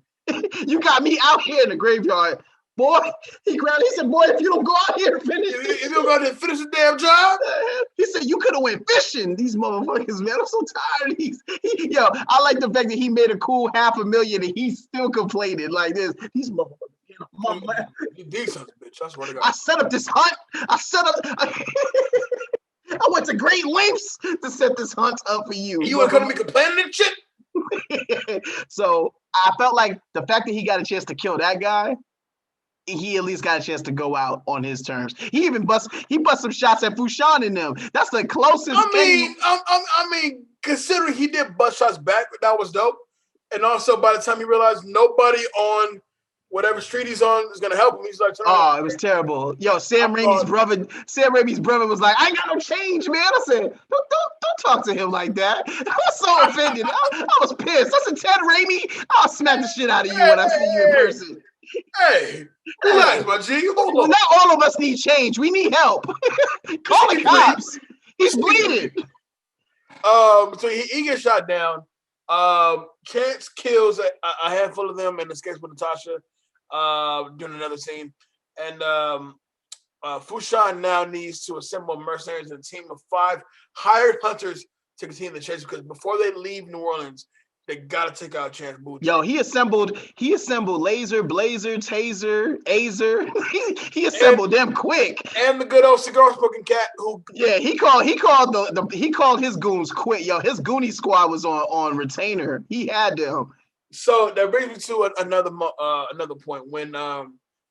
You got me out here in the graveyard. Boy, he said, boy, if you don't go out here and finish if you don't go out there and finish the damn job. He said, you could have went fishing. These motherfuckers, man. I'm so tired of these. Yo, I like the fact that he made a cool $500,000 and he's still complaining like this. These motherfuckers. You decent, bitch. That's what I got. I set up this hunt. I went to great lengths to set this hunt up for you. You want to come to me complaining and shit? So I felt like the fact that he got a chance to kill that guy, he at least got a chance to go out on his terms. He bust some shots at Fushan in them. That's the closest. I mean, considering he did bust shots back, that was dope. And also, by the time he realized nobody on whatever street he's on is gonna help him, he's like, oh, it was terrible. Yo, Sam Raimi's brother was like, I ain't got no change, man. I said, don't talk to him like that. I was so offended. I was pissed. I said, Ted Raimi, I'll smack the shit out of you when I see you in person. Hey, relax, my G. Hold on. Not all of us need change. We need help. Call the cops. He's bleeding. So he gets shot down. Chance kills a handful of them and escapes with Natasha during another scene. And Fushan now needs to assemble mercenaries in a team of 5 hired hunters to continue the chase, because before they leave New Orleans, they gotta take out Chance Boudreaux. Yo, he assembled laser, blazer, taser, azer. he assembled them quick. And the good old cigar smoking cat who he called his goons quick. Yo, his Goonie squad was on retainer. He had them. So that brings me to another point. When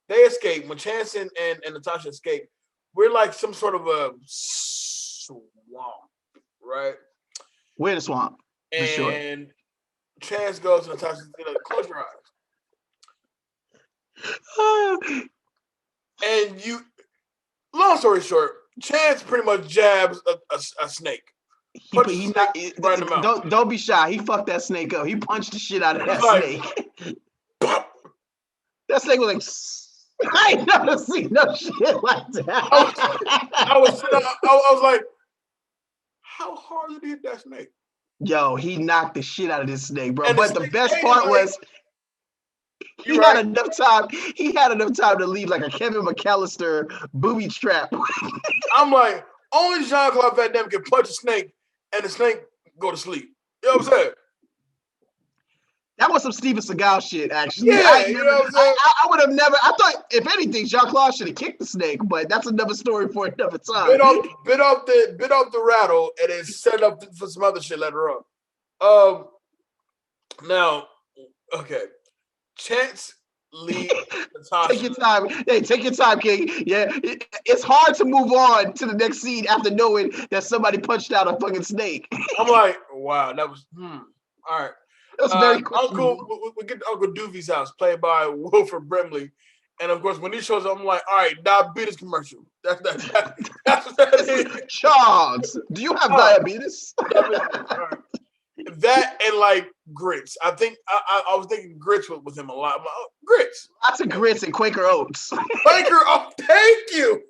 they escape, when Chance and Natasha escape, we're like some sort of a swamp, right? We're in a swamp. And for sure. Chance goes to Natasha, close your eyes. And long story short, Chance pretty much jabs a snake. Don't be shy. He fucked that snake up. He punched the shit out of that snake. Pop. That snake was like, I ain't never seen no shit like that. I was like, how hard did he hit that snake? Yo, he knocked the shit out of this snake, bro. But the best part was he had enough time. He had enough time to leave like a Kevin McAllister booby trap. I'm like, only Jean-Claude Van Damme can punch a snake and the snake go to sleep. You know what I'm saying? That was some Steven Seagal shit, actually. Yeah, I would have never. I thought, if anything, Jean-Claude should have kicked the snake, but that's another story for another time. Bit off the rattle and then set it up for some other shit later on. Now, okay, Chance leaves Natasha. Take your time. Hey, take your time, King. Yeah, it's hard to move on to the next scene after knowing that somebody punched out a fucking snake. I'm like, wow, that was all right. That was very cool. We get to Uncle Doofy's house, played by Wilford Brimley. And of course, when he shows up, I'm like, all right, diabetes commercial. That's what that is. Charles, do you have diabetes? Right. That and like grits. I think I was thinking grits with him a lot. I'm like, grits. Lots of grits and Quaker Oats. Quaker Oats, thank you.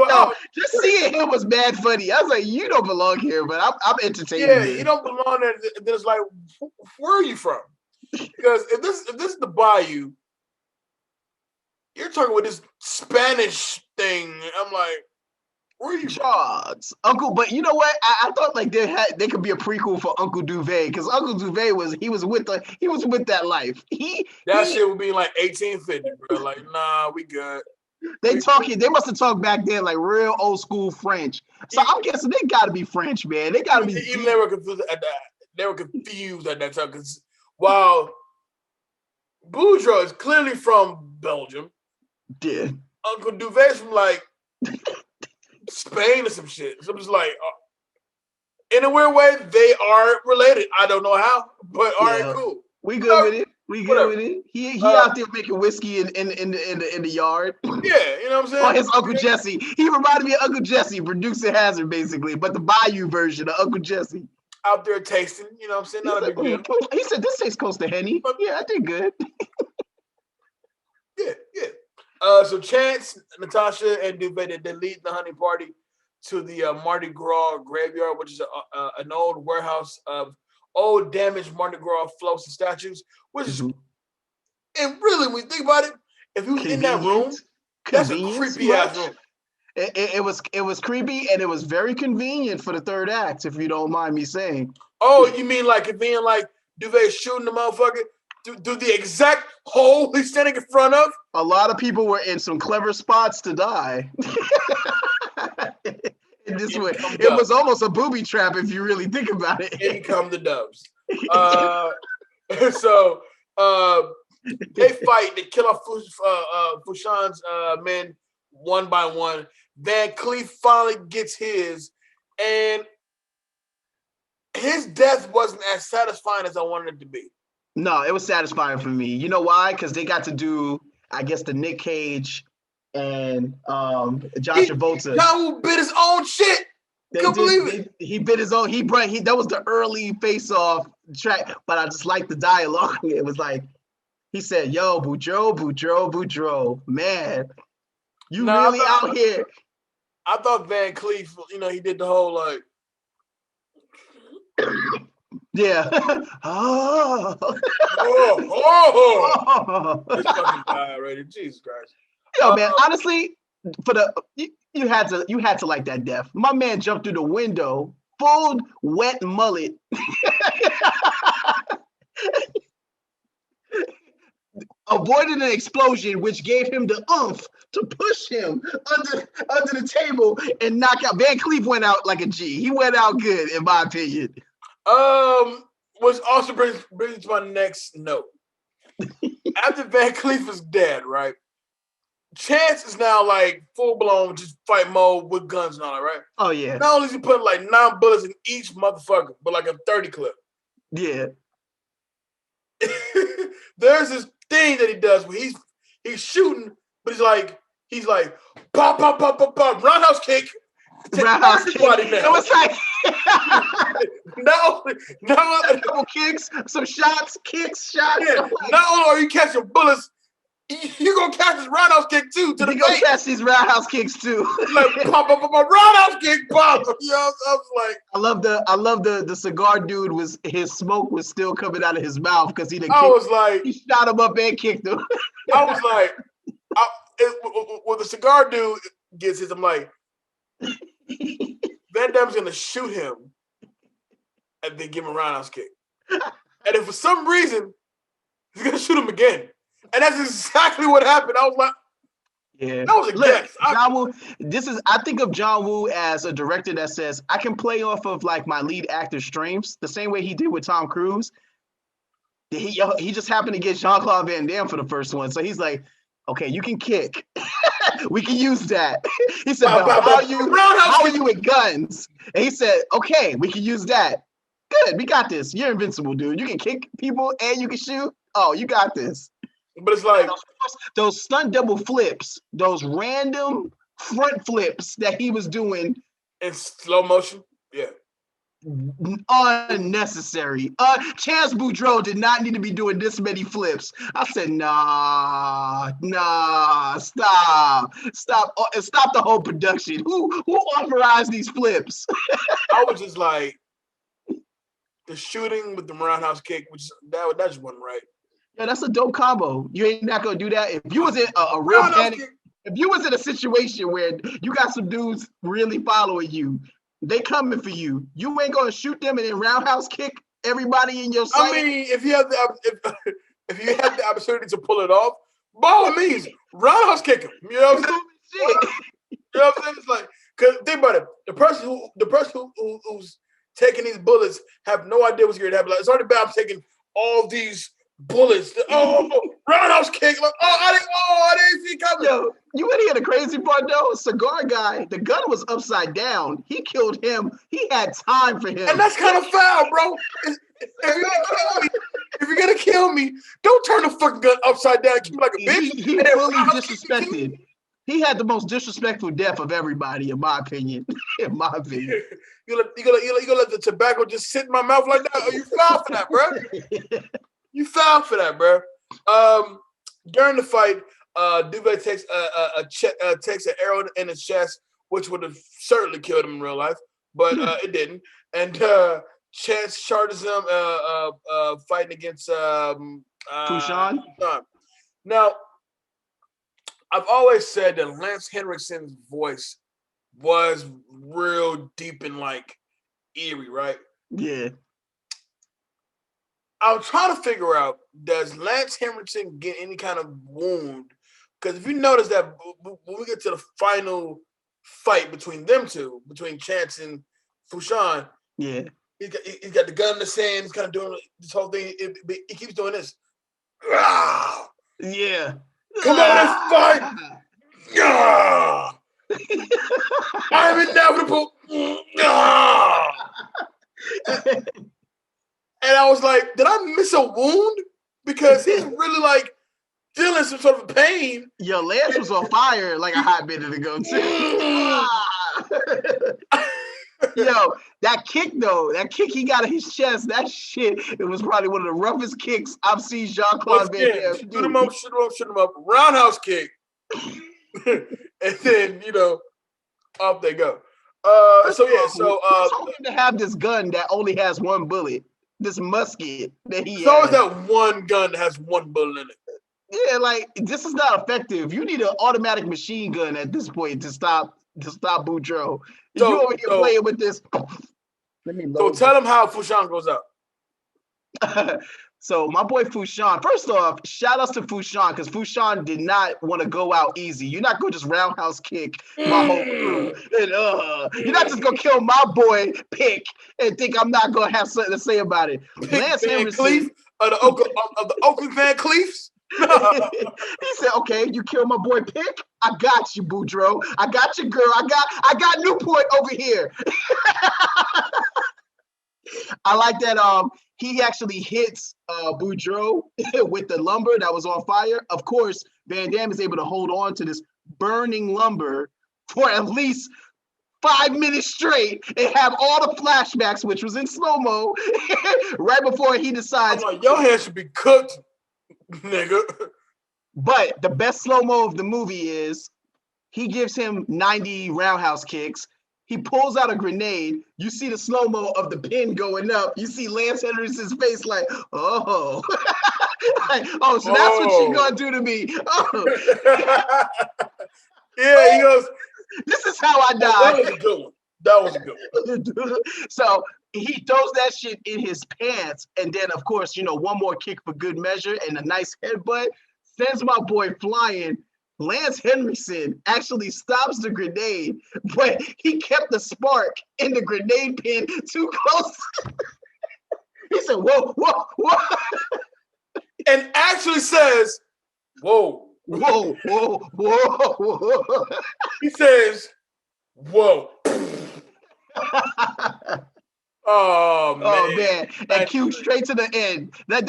Yo, just seeing him was mad funny. I was like, you don't belong here, but I'm entertaining. Yeah, you don't belong there. Then it's like, where are you from? Because if this is the Bayou, you're talking with this Spanish thing. I'm like, where are you Charles, Uncle? But you know what? I thought like there could be a prequel for Uncle Duval because Uncle Duval was with that life. Shit would be like 1850, bro. Like, nah, we good. They must have talked back then like real old school French. So I'm guessing they got to be French, man. They got to be. Even they were confused at that. They were confused at that time because while Boudreaux is clearly from Belgium, yeah, Uncle Duval's from like Spain or some shit. So I'm just like, in a weird way, they are related. I don't know how, but all right, cool. We good with it. We good with it. He out there making whiskey in the yard. Yeah, you know what I'm saying? Oh, his Uncle Jesse. He reminded me of Uncle Jesse, Producer Hazard, basically, but the Bayou version of Uncle Jesse. Out there tasting, you know what I'm saying? Not a big deal. He said, this tastes close to Henny. Yeah, I did good. Yeah. So Chance, Natasha, and Duval, they lead the hunting party to the Mardi Gras graveyard, which is an old warehouse of old damaged Mardi Gras floats and statues, which is, and really, when you think about it, if you was in that room, that's a creepy ass room. It was creepy, and it was very convenient for the third act, if you don't mind me saying. Oh, you mean like it being like Duval shooting the motherfucker through the exact hole he's standing in front of? A lot of people were in some clever spots to die. In this way, it was almost a booby trap if you really think about it. In come the doves. So they fight. They kill off Fouchon's men one by one. Van Cleef finally gets his, and his death wasn't as satisfying as I wanted it to be. No, it was satisfying for me. You know why? Because they got to do, I guess, the Nick Cage and John Travolta. John Woo bit his own shit. Couldn't believe it. He bit his own. That was the early face-off track, but I just liked the dialogue. It was like, he said, "Yo, Boudreaux, man, you really out here." I thought Van Cleef, he did the whole like, yeah. This fucking guy already. Jesus Christ. Yo, man, honestly, you had to like that death. My man jumped through the window, full wet mullet. Avoided an explosion, which gave him the oomph to push him under the table and knock out. Van Cleef went out like a G. He went out good, in my opinion. Which also brings me to my next note. After Van Cleef is dead, right? Chance is now like full blown just fight mode with guns and all that, right? Oh yeah. Not only is he putting like 9 bullets in each motherfucker, but like a 30 clip. Yeah. There's this thing that he does where he's shooting, but he's like pop, pop, pop, pop, pop, roundhouse kick. Roundhouse kick. It was like no, a couple kicks, some shots, shots. Yeah. Not only are you catching bullets, you're gonna catch this roundhouse kick too. You're gonna catch these roundhouse kicks too. Like pop, pop, pop, roundhouse kick, pop. I was like, I love the cigar dude his smoke was still coming out of his mouth because he shot him up and kicked him. I was like, when the cigar dude gets his, I'm like, Van Damme's gonna shoot him and then give him a roundhouse kick. And if for some reason he's gonna shoot him again. And that's exactly what happened. I was like, yeah, that was a guess. John Woo, I think of John Woo as a director that says, I can play off of like my lead actor's strengths the same way he did with Tom Cruise. He just happened to get Jean-Claude Van Damme for the first one. So he's like, okay, you can kick. We can use that. He said, how are you with guns? And he said, okay, we can use that. Good, we got this. You're invincible, dude. You can kick people and you can shoot. Oh, you got this. But it's like those stunt double flips, those random front flips that he was doing in slow motion. Yeah. Unnecessary. Chance Boudreaux did not need to be doing this many flips. I said, nah, stop the whole production. Who authorized these flips? I was just like, the shooting with the roundhouse kick, which that just wasn't right. Yeah, that's a dope combo. You ain't not gonna do that if you was in a real panic. If you was in a situation where you got some dudes really following you, they coming for you. You ain't gonna shoot them and then roundhouse kick everybody in your sight. I mean, if you have the opportunity to pull it off, by all means, roundhouse kick him. You know what I'm saying? You know what I'm saying? It's like, cause think about it. The person who's taking these bullets have no idea what's going to happen. Like, it's already bad. I'm taking all these bullets. Roundhouse kick. Like, I didn't see it coming. Yo, you want to hear the crazy part though? Cigar guy, the gun was upside down. He killed him. He had time for him. And that's kind of foul, bro. If you're gonna kill me, don't turn the fucking gun upside down and keep me like a bitch. He fully disrespected. He had the most disrespectful death of everybody, in my opinion. You gonna let the tobacco just sit in my mouth like that? Oh, you foul for that, bro. You foul for that, bro. During the fight, Duval takes an arrow in his chest, which would have certainly killed him in real life, but it didn't. And Chance charges him, fighting against Fushan. Now, I've always said that Lance Henriksen's voice was real deep and like eerie, right? Yeah. I'm trying to figure out, does Lance Henriksen get any kind of wound? Because if you notice that when we get to the final fight between them two, between Chance and Fushan, yeah, he's got the gun in the sand. He's kind of doing this whole thing. He keeps doing this. Yeah. Come on and fight. I'm inevitable. And I was like, did I miss a wound? Because he's really like feeling some sort of pain. Yo, Lance was on fire like a hot minute ago, too. Yo, that kick he got in his chest, that shit, it was probably one of the roughest kicks I've seen Jean-Claude Van Damme do. Shoot him up, roundhouse kick. And then, off they go. So him to have this gun that only has one bullet, this musket that he has. So is that one gun that has one bullet in it. Yeah, like, this is not effective. You need an automatic machine gun at this point to stop Boudreaux. You over here playing with this. So tell him how Fushan goes out. So my boy Fushan, first off, shout outs to Fushan, because Fushan did not want to go out easy. You're not going to just roundhouse kick my whole crew. And, you're not just going to kill my boy Pick and think I'm not going to have something to say about it. Lance Henriksen of the Oakland Van Cleefs. He said, okay, you killed my boy Pick. I got you, Boudreaux. I got your girl. I got Newport over here. I like that he actually hits Boudreaux with the lumber that was on fire. Of course, Van Damme is able to hold on to this burning lumber for at least 5 minutes straight and have all the flashbacks, which was in slow-mo, right before he decides. I'm like, your hand should be cooked, nigga. But the best slow-mo of the movie is he gives him 90 roundhouse kicks. He pulls out a grenade. You see the slow-mo of the pin going up. You see Lance Henriksen's face like, oh. So that's what you're going to do to me. Oh. Yeah, he goes, this is how I die. That was a good one. So he throws that shit in his pants. And then, of course, one more kick for good measure and a nice headbutt. Sends my boy flying. Lance Henriksen actually stops the grenade, but he kept the spark in the grenade pin too close. He said, whoa. And actually says, whoa. He says, whoa. Oh man. And cue straight to the end. That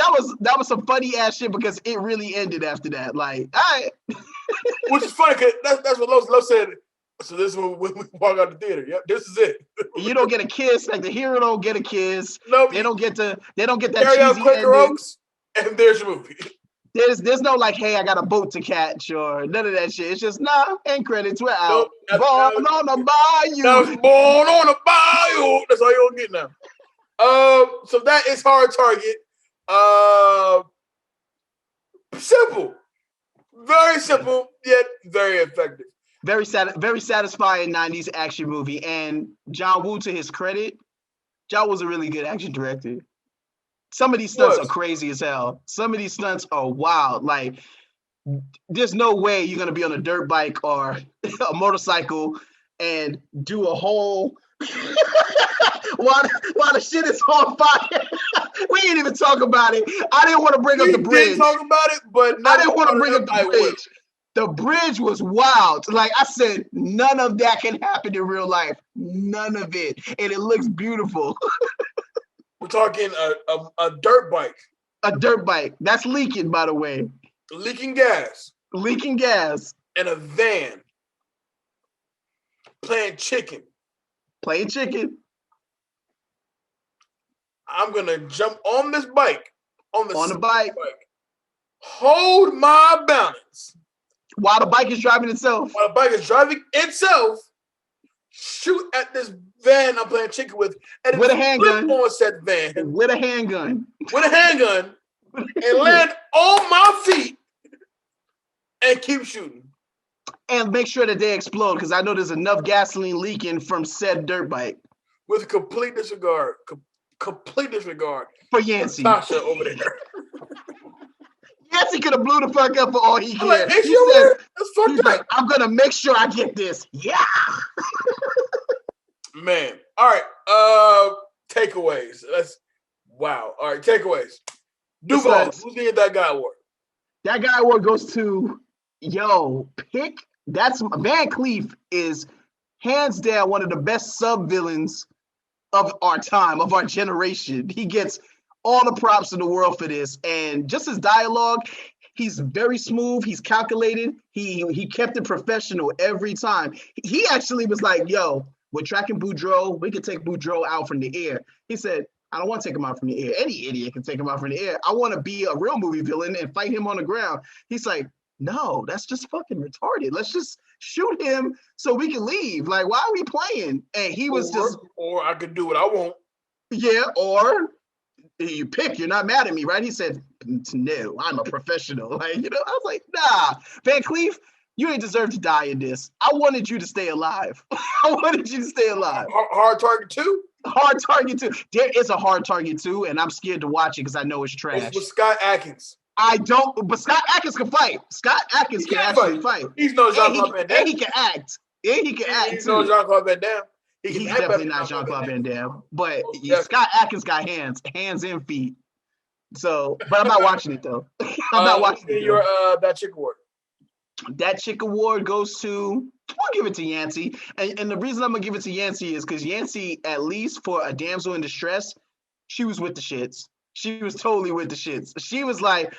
was some funny ass shit because it really ended after that. Like, all right. Which is funny because that's what Lo said. So this is when we walk out the theater. Yep, this is it. You don't get a kiss. Like the hero don't get a kiss. Nope. They don't get that Carry out cheesy Quaker ending. Oaks, and there's your movie. There's no like, hey, I got a boat to catch or none of that shit. It's just end credits. We're out. Nope, born on the bayou. That's born on the bayou. That's all you're gonna get now. So that is Hard Target. Simple, very simple, yet very effective. Very satisfying 90s action movie. And John Woo, to his credit, John was a really good action director. Some of these stunts are crazy as hell. Some of these stunts are wild. Like, there's no way you're going to be on a dirt bike or a motorcycle and do a whole while the shit is on fire. We didn't even talk about it. I didn't want to bring up the bridge. We didn't talk about it, but I didn't want to bring up the bridge. The bridge was wild. Like I said, none of that can happen in real life. None of it. And it looks beautiful. We're talking a dirt bike. A dirt bike. That's leaking, by the way. Leaking gas. Leaking gas. And a van. Playing chicken. Playing chicken. I'm going to jump on this bike. On the bike. Hold my balance. While the bike is driving itself. While the bike is driving itself. Shoot at this van I'm playing chicken with. And with a handgun. On said van. With a handgun. With a handgun. And land on my feet. And keep shooting. And make sure that they explode, because I know there's enough gasoline leaking from said dirt bike. With complete disregard. Complete disregard. For Yancey. Tasha over there. Yancey could have blew the fuck up for all he cared. Like, he's like, I'm going to make sure I get this. Yeah. Man. All right. Takeaways. Wow. All right. Takeaways. Duval. Who's going to get that guy award? That guy award goes to, Van Cleef is hands down one of the best sub-villains of our time, of our generation. He gets all the props in the world for this. And just his dialogue, he's very smooth. He's calculated. He kept it professional every time. He actually was like, we're tracking Boudreaux. We could take Boudreaux out from the air. He said, I don't want to take him out from the air. Any idiot can take him out from the air. I want to be a real movie villain and fight him on the ground. He's like, no, that's just fucking retarded. Let's just shoot him so we can leave. Like, why are we playing? And he was or I could do what I want. Yeah, or you pick. You're not mad at me, right? He said, no, I'm a professional. Like, I was like, nah, Van Cleef, you ain't deserve to die in this. I wanted you to stay alive. Hard Target 2? Hard Target 2. There is a Hard Target 2, and I'm scared to watch it because I know it's trash. With Scott Adkins. I don't, but Scott Adkins can fight. Scott Adkins can actually fight. He's no Jean-Claude Van Damme. And he can act. He's no Jean-Claude Van Damme. He's definitely not Jean-Claude Van Damme. But Scott Adkins got hands and feet. So, but I'm not watching it though. I'm not watching it. Your That Chick Award. That Chick Award goes to, I'll give it to Yancey. And the reason I'm gonna give it to Yancey is because Yancey, at least for a damsel in distress, she was with the shits. She was totally with the shits. She was like,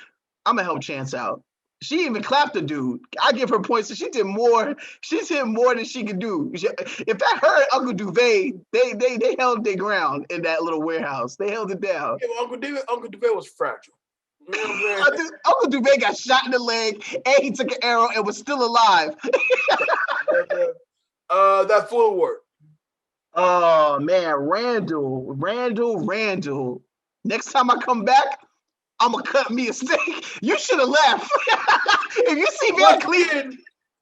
I'm gonna help Chance out. She even clapped the dude. I give her points. So she did more. She's hit more than she could do. In fact, her and Uncle Duval, they held their ground in that little warehouse. They held it down. Yeah, Uncle Duval was fragile. Uncle Duval got shot in the leg, and he took an arrow and was still alive. That Fool Award. Oh man, Randall. Next time I come back, I'm gonna cut me a steak. You should have left. If you see Van Cleef.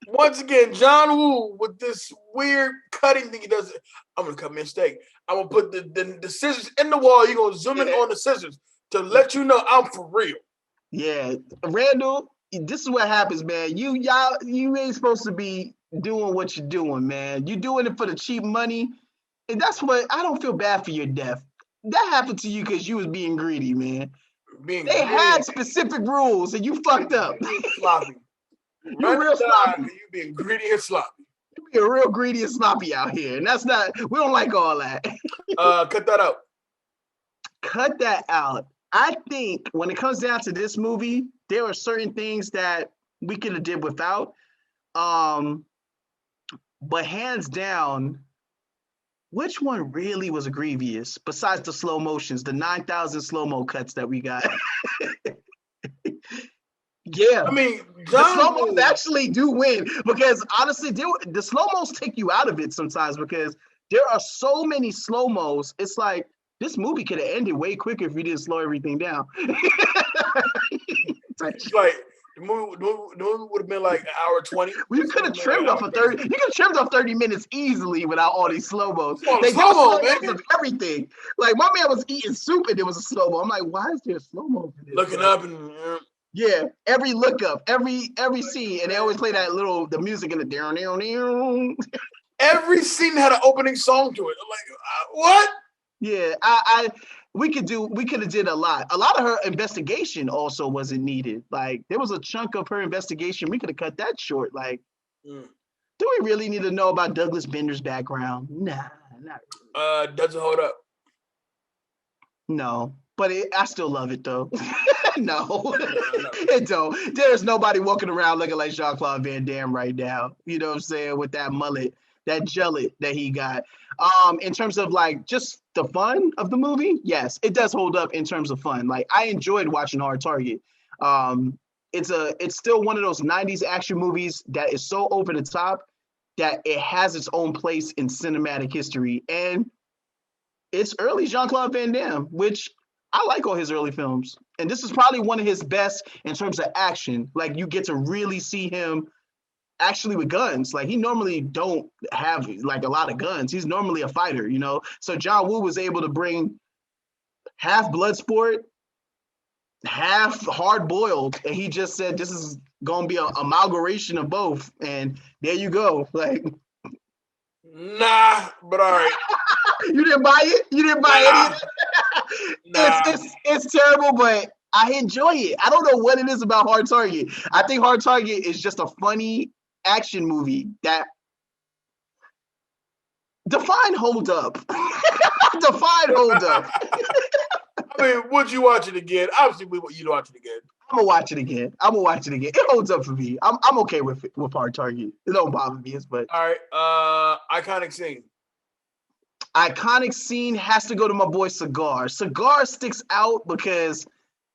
Once again, John Woo with this weird cutting thing he does. I'm gonna cut me a steak. I'm gonna put the scissors in the wall. You're gonna zoom in on the scissors to let you know I'm for real. Yeah, Randall, this is what happens, man. You ain't supposed to be doing what you're doing, man. You're doing it for the cheap money. And that's what, I don't feel bad for your death. That happened to you because you was being greedy, man. They had specific rules and you fucked up. Sloppy. You're real sloppy. You being greedy and sloppy. You're real greedy and sloppy out here. And that's not, we don't like all that. Cut that out. Cut that out. I think when it comes down to this movie, there are certain things that we could have did without. But hands down, which one really was grievous besides the slow motions, the 9,000 slow-mo cuts that we got? Yeah. I mean, The slow-mos actually do win because honestly, the slow-mos take you out of it sometimes because there are so many slow-mos. It's like this movie could have ended way quicker if we didn't slow everything down. It's like the movie would have been like an hour 20. We could have trimmed off 30. You could have trimmed off 30 minutes easily without all these slow-mos. They got slow-mos of everything. Like my man was eating soup and there was a slow-mo. I'm like, why is there a slow-mo for this? Looking up and yeah, every look up, every scene, and they always play the music in the down. Every scene had an opening song to it. I'm like, what? Yeah, we could have did a lot. A lot of her investigation also wasn't needed. Like there was a chunk of her investigation. We could have cut that short. Like, do we really need to know about Douglas Bender's background? Nah, not really. Does it hold up? No, but I still love it though. No, it don't. There's nobody walking around looking like Jean-Claude Van Damme right now. You know what I'm saying? With that mullet, that gullet that he got. In terms of like just the fun of the movie, yes, it does hold up in terms of fun. Like I enjoyed watching Hard Target. It's still one of those 90s action movies that is so over the top that it has its own place in cinematic history. And it's early Jean-Claude Van Damme, which I like all his early films. And this is probably one of his best in terms of action. Like you get to really see him actually with guns. Like he normally don't have like a lot of guns. He's normally a fighter, you know? So John Woo was able to bring half blood sport, half hard boiled. And he just said, this is going to be an amalgamation of both. And there you go. Like, nah, but all right. You didn't buy it? You didn't buy any of it? Nah. It's terrible, but I enjoy it. I don't know what it is about Hard Target. I think Hard Target is just a funny action movie that define hold up. Define hold up. I mean, would you watch it again? Obviously, you'd watch it again. I'm gonna watch it again. It holds up for me. I'm okay with Hard Target. It don't bother me, but all right. Iconic scene. Iconic scene has to go to my boy Cigar. Cigar sticks out because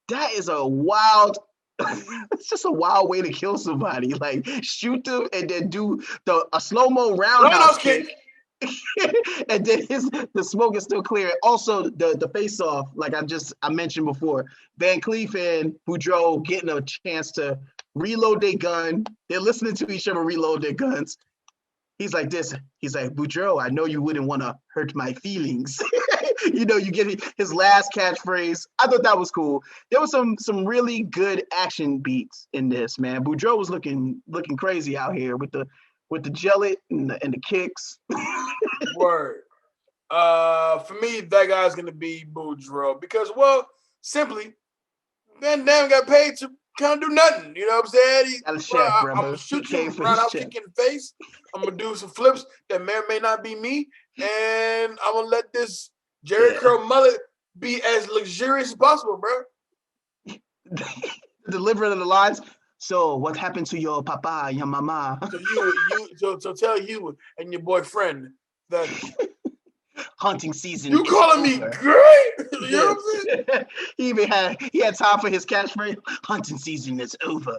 that is a wild. It's just a wild way to kill somebody. Like shoot them and then do a slow-mo roundhouse kick. And then the smoke is still clear. Also, the face-off, like I mentioned before, Van Cleef and Boudreaux getting a chance to reload their gun. They're listening to each other reload their guns. He's like this. He's like, Boudreaux, I know you wouldn't want to hurt my feelings. You know, you get his last catchphrase. I thought that was cool. There was some really good action beats in this, man. Boudreaux was looking crazy out here with the gullet and the kicks. Word. For me, that guy's gonna be Boudreaux because, well, simply, Van Damme got paid to kind of do nothing. You know what I'm saying? I'm gonna shoot you, roundhouse kick in the face. I'm gonna do some flips that may or may not be me, and I'm gonna let this Jheri curl mullet be as luxurious as possible, bro. Delivering the lines. So what happened to your papa, your mama? So tell you and your boyfriend that hunting season. You calling me great? You know what I'm saying? he had time for his catchphrase. Hunting season is over.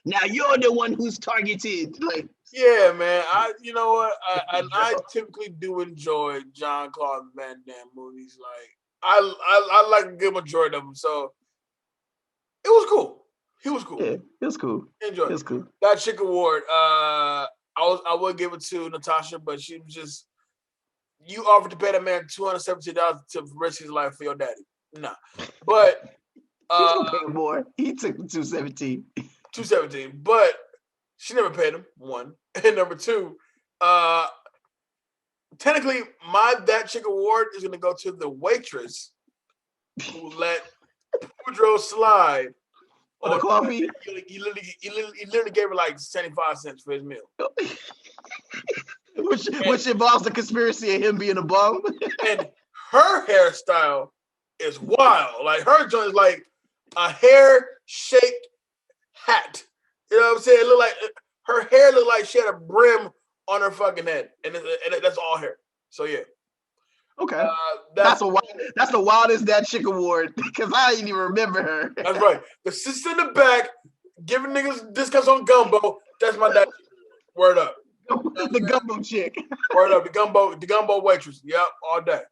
Now you're the one who's targeted. Like, yeah, man. You know what? I typically do enjoy Jean-Claude Van Damme movies. Like I like a good majority of them. So it was cool. He was cool. Yeah, it was cool. Enjoy. It was cool. That chick award, I would give it to Natasha, but she was just, you offered to pay that man $217 to risk his life for your daddy. Nah. But he's gonna pay more. He took the $217. $217. But she never paid him, one. And number two, technically that chick award is gonna go to the waitress who let Boudreaux slide. The coffee? He literally gave her like 75 cents for his meal. which involves the conspiracy of him being a bum. And her hairstyle is wild. Like her joint is like a hair-shaped hat. You know what I'm saying? It looked like her hair looked like she had a brim on her fucking head, and that's all hair. So yeah. Okay. That's the wildest that chick award because I didn't even remember her. That's right. The sister in the back giving niggas discounts on gumbo. That's my dad. Word up. The gumbo chick. Word up. The gumbo waitress. Yep, all day.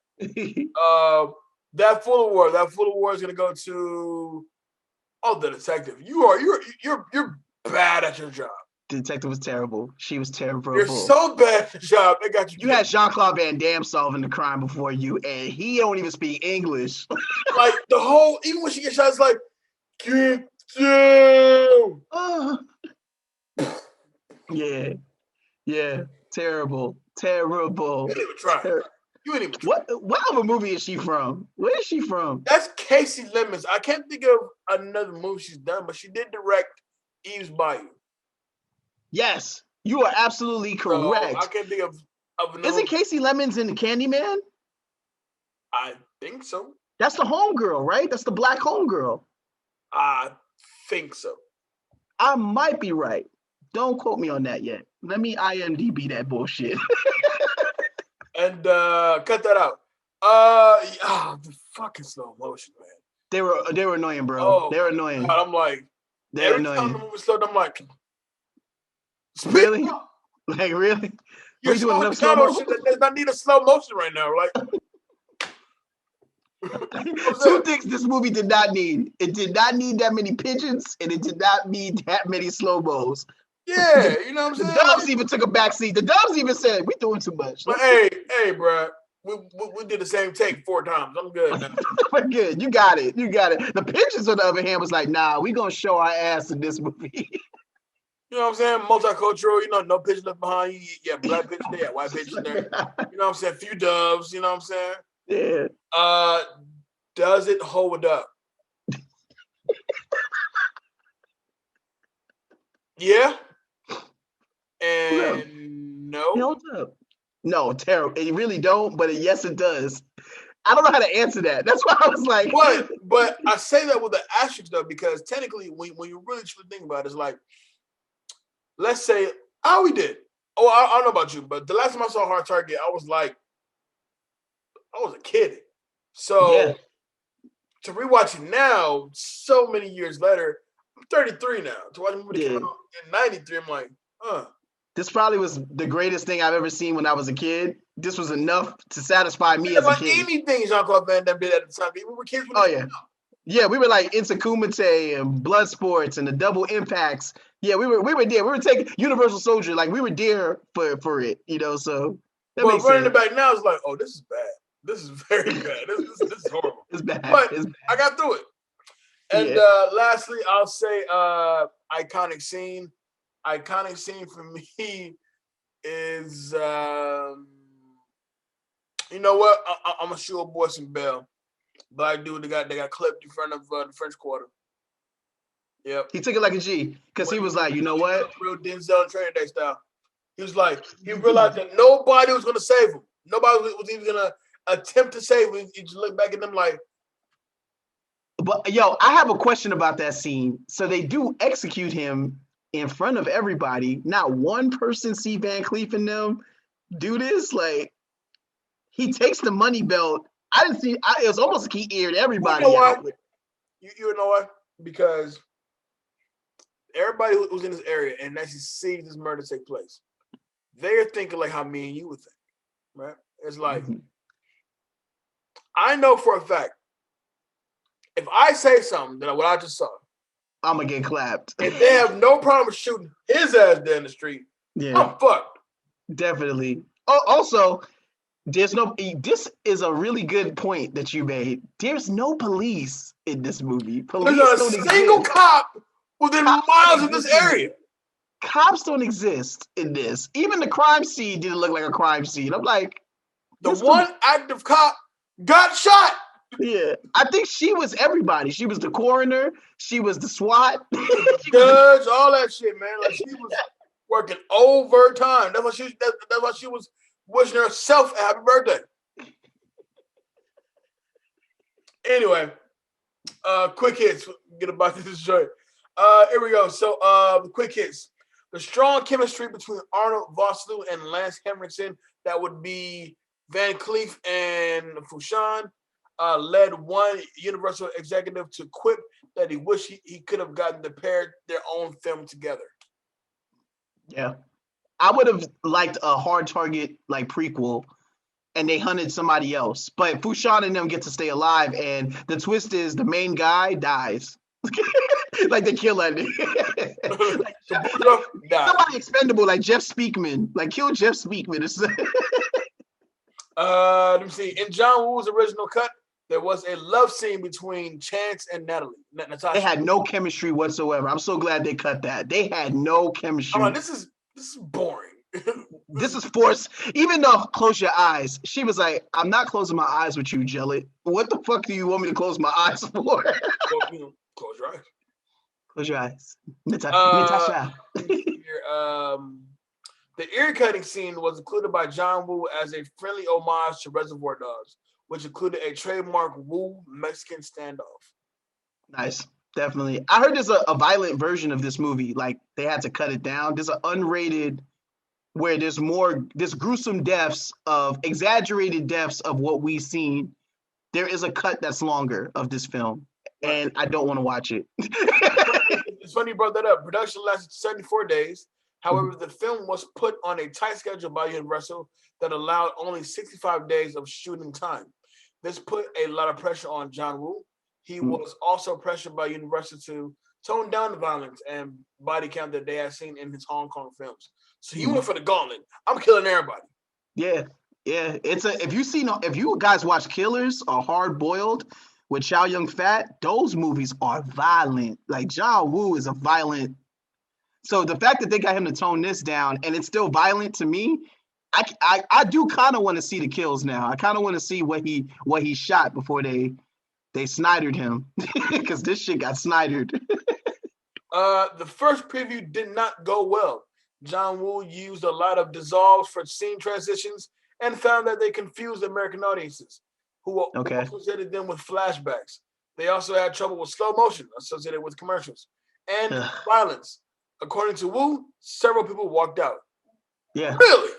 That full award is gonna go to the detective. You're bad at your job. The detective was terrible. She was terrible. You're so bad at your job. They got you. You had Jean-Claude Van Damme solving the crime before you, and he don't even speak English. Like the whole, even when she gets shot, it's like, get down. Yeah. Terrible. You didn't even try. You ain't even try. What other movie is she from? Where is she from? That's Casey Lemons. I can't think of another movie she's done, but she did direct Eve's Bayou. Yes, you are absolutely correct. So I can't think of another. Isn't Casey Lemons in Candyman? I think so. That's the homegirl, right? That's the black homegirl. I think so. I might be right. Don't quote me on that yet. Let me IMDb that bullshit. And cut that out. The fucking slow motion, man. They were annoying, bro. Oh, they were annoying. God, I'm like, they're every time the movie slowed, I'm like, really? Like, really? You're doing enough slow motion. Does not need a slow motion right now, right? Two things this movie did not need. It did not need that many pigeons, and it did not need that many slow-mos. Yeah, you know what I'm saying? The Dubs even took a backseat. The Dubs even said, "We doing too much." But hey, bro, we did the same take 4 times. I'm good. We're good. You got it. The pigeons, on the other hand, was like, "Nah, we gonna show our ass in this movie." You know what I'm saying? Multicultural, no pigeons left behind you. Yeah, black pigeons there, white pigeons there. You know what I'm saying? Few doves, you know what I'm saying? Yeah. Does it hold up? Yeah. And no. It holds up. No, terrible. It really don't, but yes, it does. I don't know how to answer that. That's why I was like. But I say that with an asterisk though, because technically, when you really truly think about it, it's like, let's say, we did. Oh, I don't know about you, but the last time I saw Hard Target, I was a kid. So yeah. To rewatch it now, so many years later, I'm 33 now. To watch a movie that came out in 93, I'm like, This probably was the greatest thing I've ever seen when I was a kid. This was enough to satisfy me as a kid. Anything Jean-Claude Van Damme did at the time. We were kids. Yeah, we were like into Kumite and blood sports and the double impacts. Yeah, we were there. We were taking Universal Soldier. Like, we were there for it, so. Well, running it back now is like, oh, this is bad. This is very bad. This is horrible. It's bad. But I got through it. And lastly, I'll say iconic scene. Iconic scene for me is, you know what? I'm going to show a boy some bell. Black dude, they got clipped in front of the French Quarter. Yep. He took it like a G because he was like, you know what? Real Denzel Training Day style. He was like, he realized that nobody was going to save him. Nobody was even going to attempt to save him. He just looked back at them like. But, I have a question about that scene. So they do execute him in front of everybody. Not one person see Van Cleef and them do this. Like, he takes the money belt. I didn't see. It was almost like he eared everybody out. You know what? Because everybody who's in this area and actually sees this murder take place, they're thinking like how me and you would think, right? It's like, I know for a fact, if I say something that what I just saw, I'm gonna get clapped. If they have no problem shooting his ass down the street, I'm fucked. Definitely. Also, this is a really good point that you made. There's no police in this movie. Police There's not a single cop within miles of this area. Cops don't exist in this. Even the crime scene didn't look like a crime scene. I'm like, the one active cop got shot. Yeah, I think she was everybody. She was the coroner. She was the SWAT. Judge, all that shit, man. Like, she was working overtime. That's why she was wishing herself a happy birthday. Anyway, quick hits. Get about this joint. Here we go. So, quick hits. The strong chemistry between Arnold Vosloo and Lance Henriksen, that would be Van Cleef and Fouchon, led one Universal executive to quip that he wished he could have gotten to pair their own film together. Yeah. I would have liked a Hard Target like prequel, and they hunted somebody else. But Fouchon and them get to stay alive, and the twist is the main guy dies. Like they kill that nigga. Like, somebody expendable, like Jeff Speakman. Like kill Jeff Speakman. Let me see. In John Woo's original cut, there was a love scene between Chance and Natasha. They had no chemistry whatsoever. I'm so glad they cut that. They had no chemistry. I'm like, this is boring. This is forced. Even though close your eyes, she was like, "I'm not closing my eyes with you, Jellet. What the fuck do you want me to close my eyes for?" Well, close your eyes. Close your eyes, Natasha. The ear cutting scene was included by John Woo as a friendly homage to Reservoir Dogs, which included a trademark Woo Mexican standoff. Nice, definitely. I heard there's a violent version of this movie. Like they had to cut it down. There's an unrated where there's gruesome deaths exaggerated deaths of what we've seen. There is a cut that's longer of this film, and I don't want to watch it. It's funny you brought that up. Production lasted 74 days. However, the film was put on a tight schedule by Universal that allowed only 65 days of shooting time. This put a lot of pressure on John Woo. He was also pressured by Universal to tone down the violence and body count that they had seen in his Hong Kong films. So he went for the gauntlet. I'm killing everybody. Yeah. If you guys watch Killers or Hard Boiled with Chow Yun-fat, those movies are violent. Like John Woo is a violent. So the fact that they got him to tone this down and it's still violent to me, I do kind of want to see the kills now. I kind of want to see what he shot before they snidered him, because this shit got snidered. The first preview did not go well. John Woo used a lot of dissolves for scene transitions and found that they confused American audiences who associated them with flashbacks. They also had trouble with slow motion associated with commercials and violence. According to Woo, several people walked out. Yeah. Really?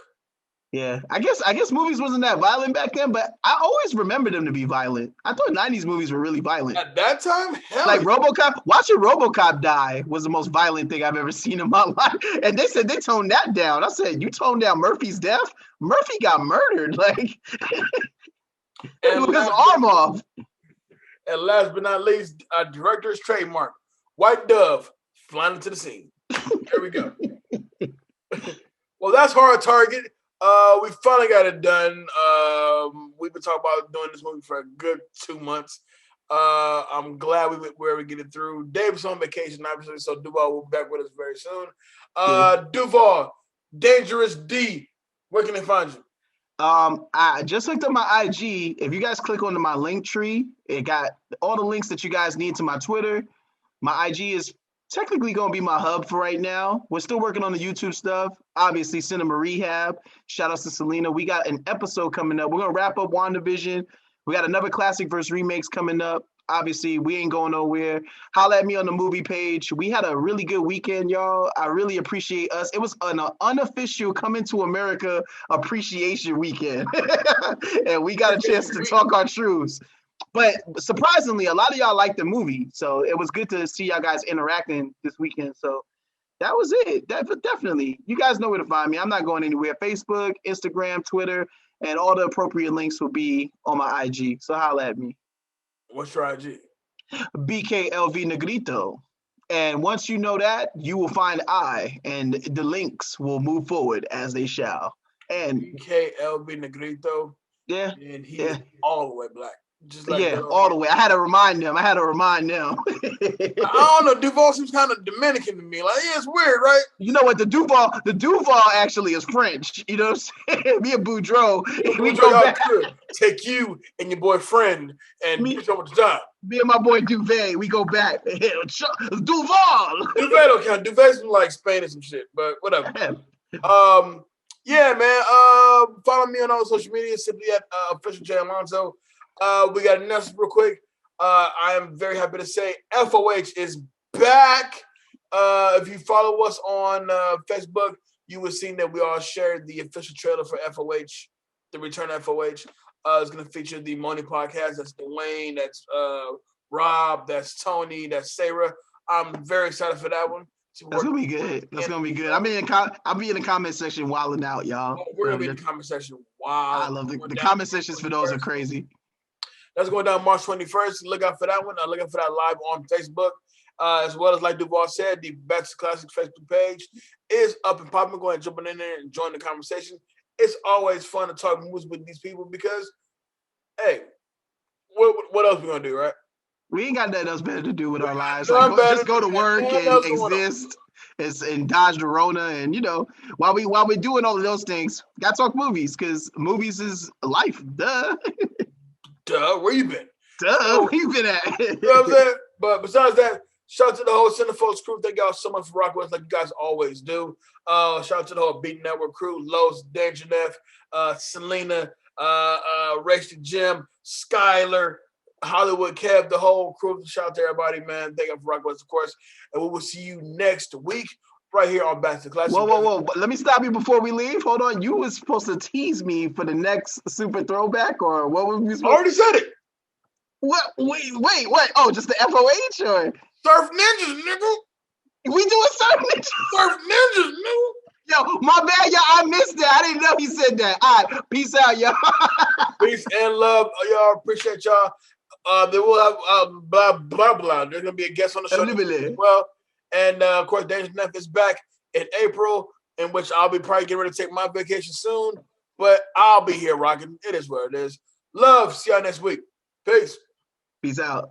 Yeah. I guess movies wasn't that violent back then, but I always remember them to be violent. I thought 90s movies were really violent. At that time? Hell like yeah. RoboCop. Watching RoboCop die was the most violent thing I've ever seen in my life. And they said they toned that down. I said, you toned down Murphy's death? Murphy got murdered. Like, and with his arm off. And last but not least, director's trademark. White dove flying into the scene. There we go. Well, that's Hard Target. We finally got it done. We've been talking about doing this movie for a good 2 months. I'm glad we were able to get it through. Dave's on vacation, obviously, so Duval will be back with us very soon. Duval, Dangerous D, where can they find you? I just looked up my IG. If you guys click onto my link tree, it got all the links that you guys need to my Twitter. My IG is technically going to be my hub for right now. We're still working on the YouTube stuff. Obviously, Cinema Rehab. Shout out to Selena. We got an episode coming up. We're going to wrap up WandaVision. We got another classic versus remakes coming up. Obviously, we ain't going nowhere. Holla at me on the movie page. We had a really good weekend, y'all. I really appreciate us. It was an unofficial Coming to America appreciation weekend. And we got a chance to talk our truths. But surprisingly, a lot of y'all liked the movie. So it was good to see y'all guys interacting this weekend. So that was it. Definitely. You guys know where to find me. I'm not going anywhere. Facebook, Instagram, Twitter, and all the appropriate links will be on my IG. So holla at me. What's your IG? BKLV Negrito. And once you know that, you will find I, and the links will move forward as they shall. And BKLV Negrito. Yeah. And he is all the way black. Just like all the way. I had to remind them. I I don't know. Duval seems kind of Dominican to me. Like, yeah, it's weird, right? You know what? The Duval actually is French. You know what I'm saying? Me and Boudreaux. We go back. Take you and your boyfriend and get over the job. Me and my boy Duval, we go back. Duval. Duval don't count. Duval's like Spain and some shit, but whatever. Yeah, man. Follow me on all social media, simply at official J Alonso. We got announcements real quick. I am very happy to say FOH is back. If you follow us on Facebook, you will see that we all shared the official trailer for FOH, the return of FOH. It's going to feature the Money Podcast. That's Dwayne, that's Rob, that's Tony, that's Sarah. I'm very excited for that one. That's gonna be good. That's gonna be good. I'll be in the comment section wilding out, y'all. Oh, we're gonna be in the comment section. Wow. I love the comment sections for those are crazy. That's going down March 21st. Look out for that one. Look out for that live on Facebook. As well as, like Duval said, the Back to Classics Facebook page is up and popping. Go ahead and jump in there and join the conversation. It's always fun to talk movies with these people because, hey, what else we gonna do, right? We ain't got nothing else better to do with our lives. Like, just go to work and exist and dodge the Rona. And, while we're doing all of those things, got to talk movies because movies is life. Duh. Duh. Where you been? Duh. Where you been at? You know what I'm saying? But besides that, shout out to the whole Cinefolks crew. Thank y'all so much for rocking with us like you guys always do. Shout out to the whole Beat Network crew. Los, Danger Neff, Selena, Race to Jim, Skylar, Hollywood Kev, the whole crew. Shout out to everybody, man. Thank you for rocking with us, of course. And we will see you next week right here on Back to Classic. Whoa. Let me stop you before we leave. Hold on. You was supposed to tease me for the next super throwback, or what were we supposed to? I already said it. What? Wait. Oh, just the FOH or? Surf Ninjas, nigga. We doing Surf Ninjas? Surf Ninjas, nigga. Yo, my bad, y'all. I missed that. I didn't know he said that. All right. Peace out, y'all. Peace and love. Y'all, appreciate y'all. They will have blah blah blah. There's gonna be a guest on the show as well, and of course, Danger Neff is back in April, in which I'll be probably getting ready to take my vacation soon. But I'll be here rocking. It is what it is. Love. See y'all next week. Peace. Peace out.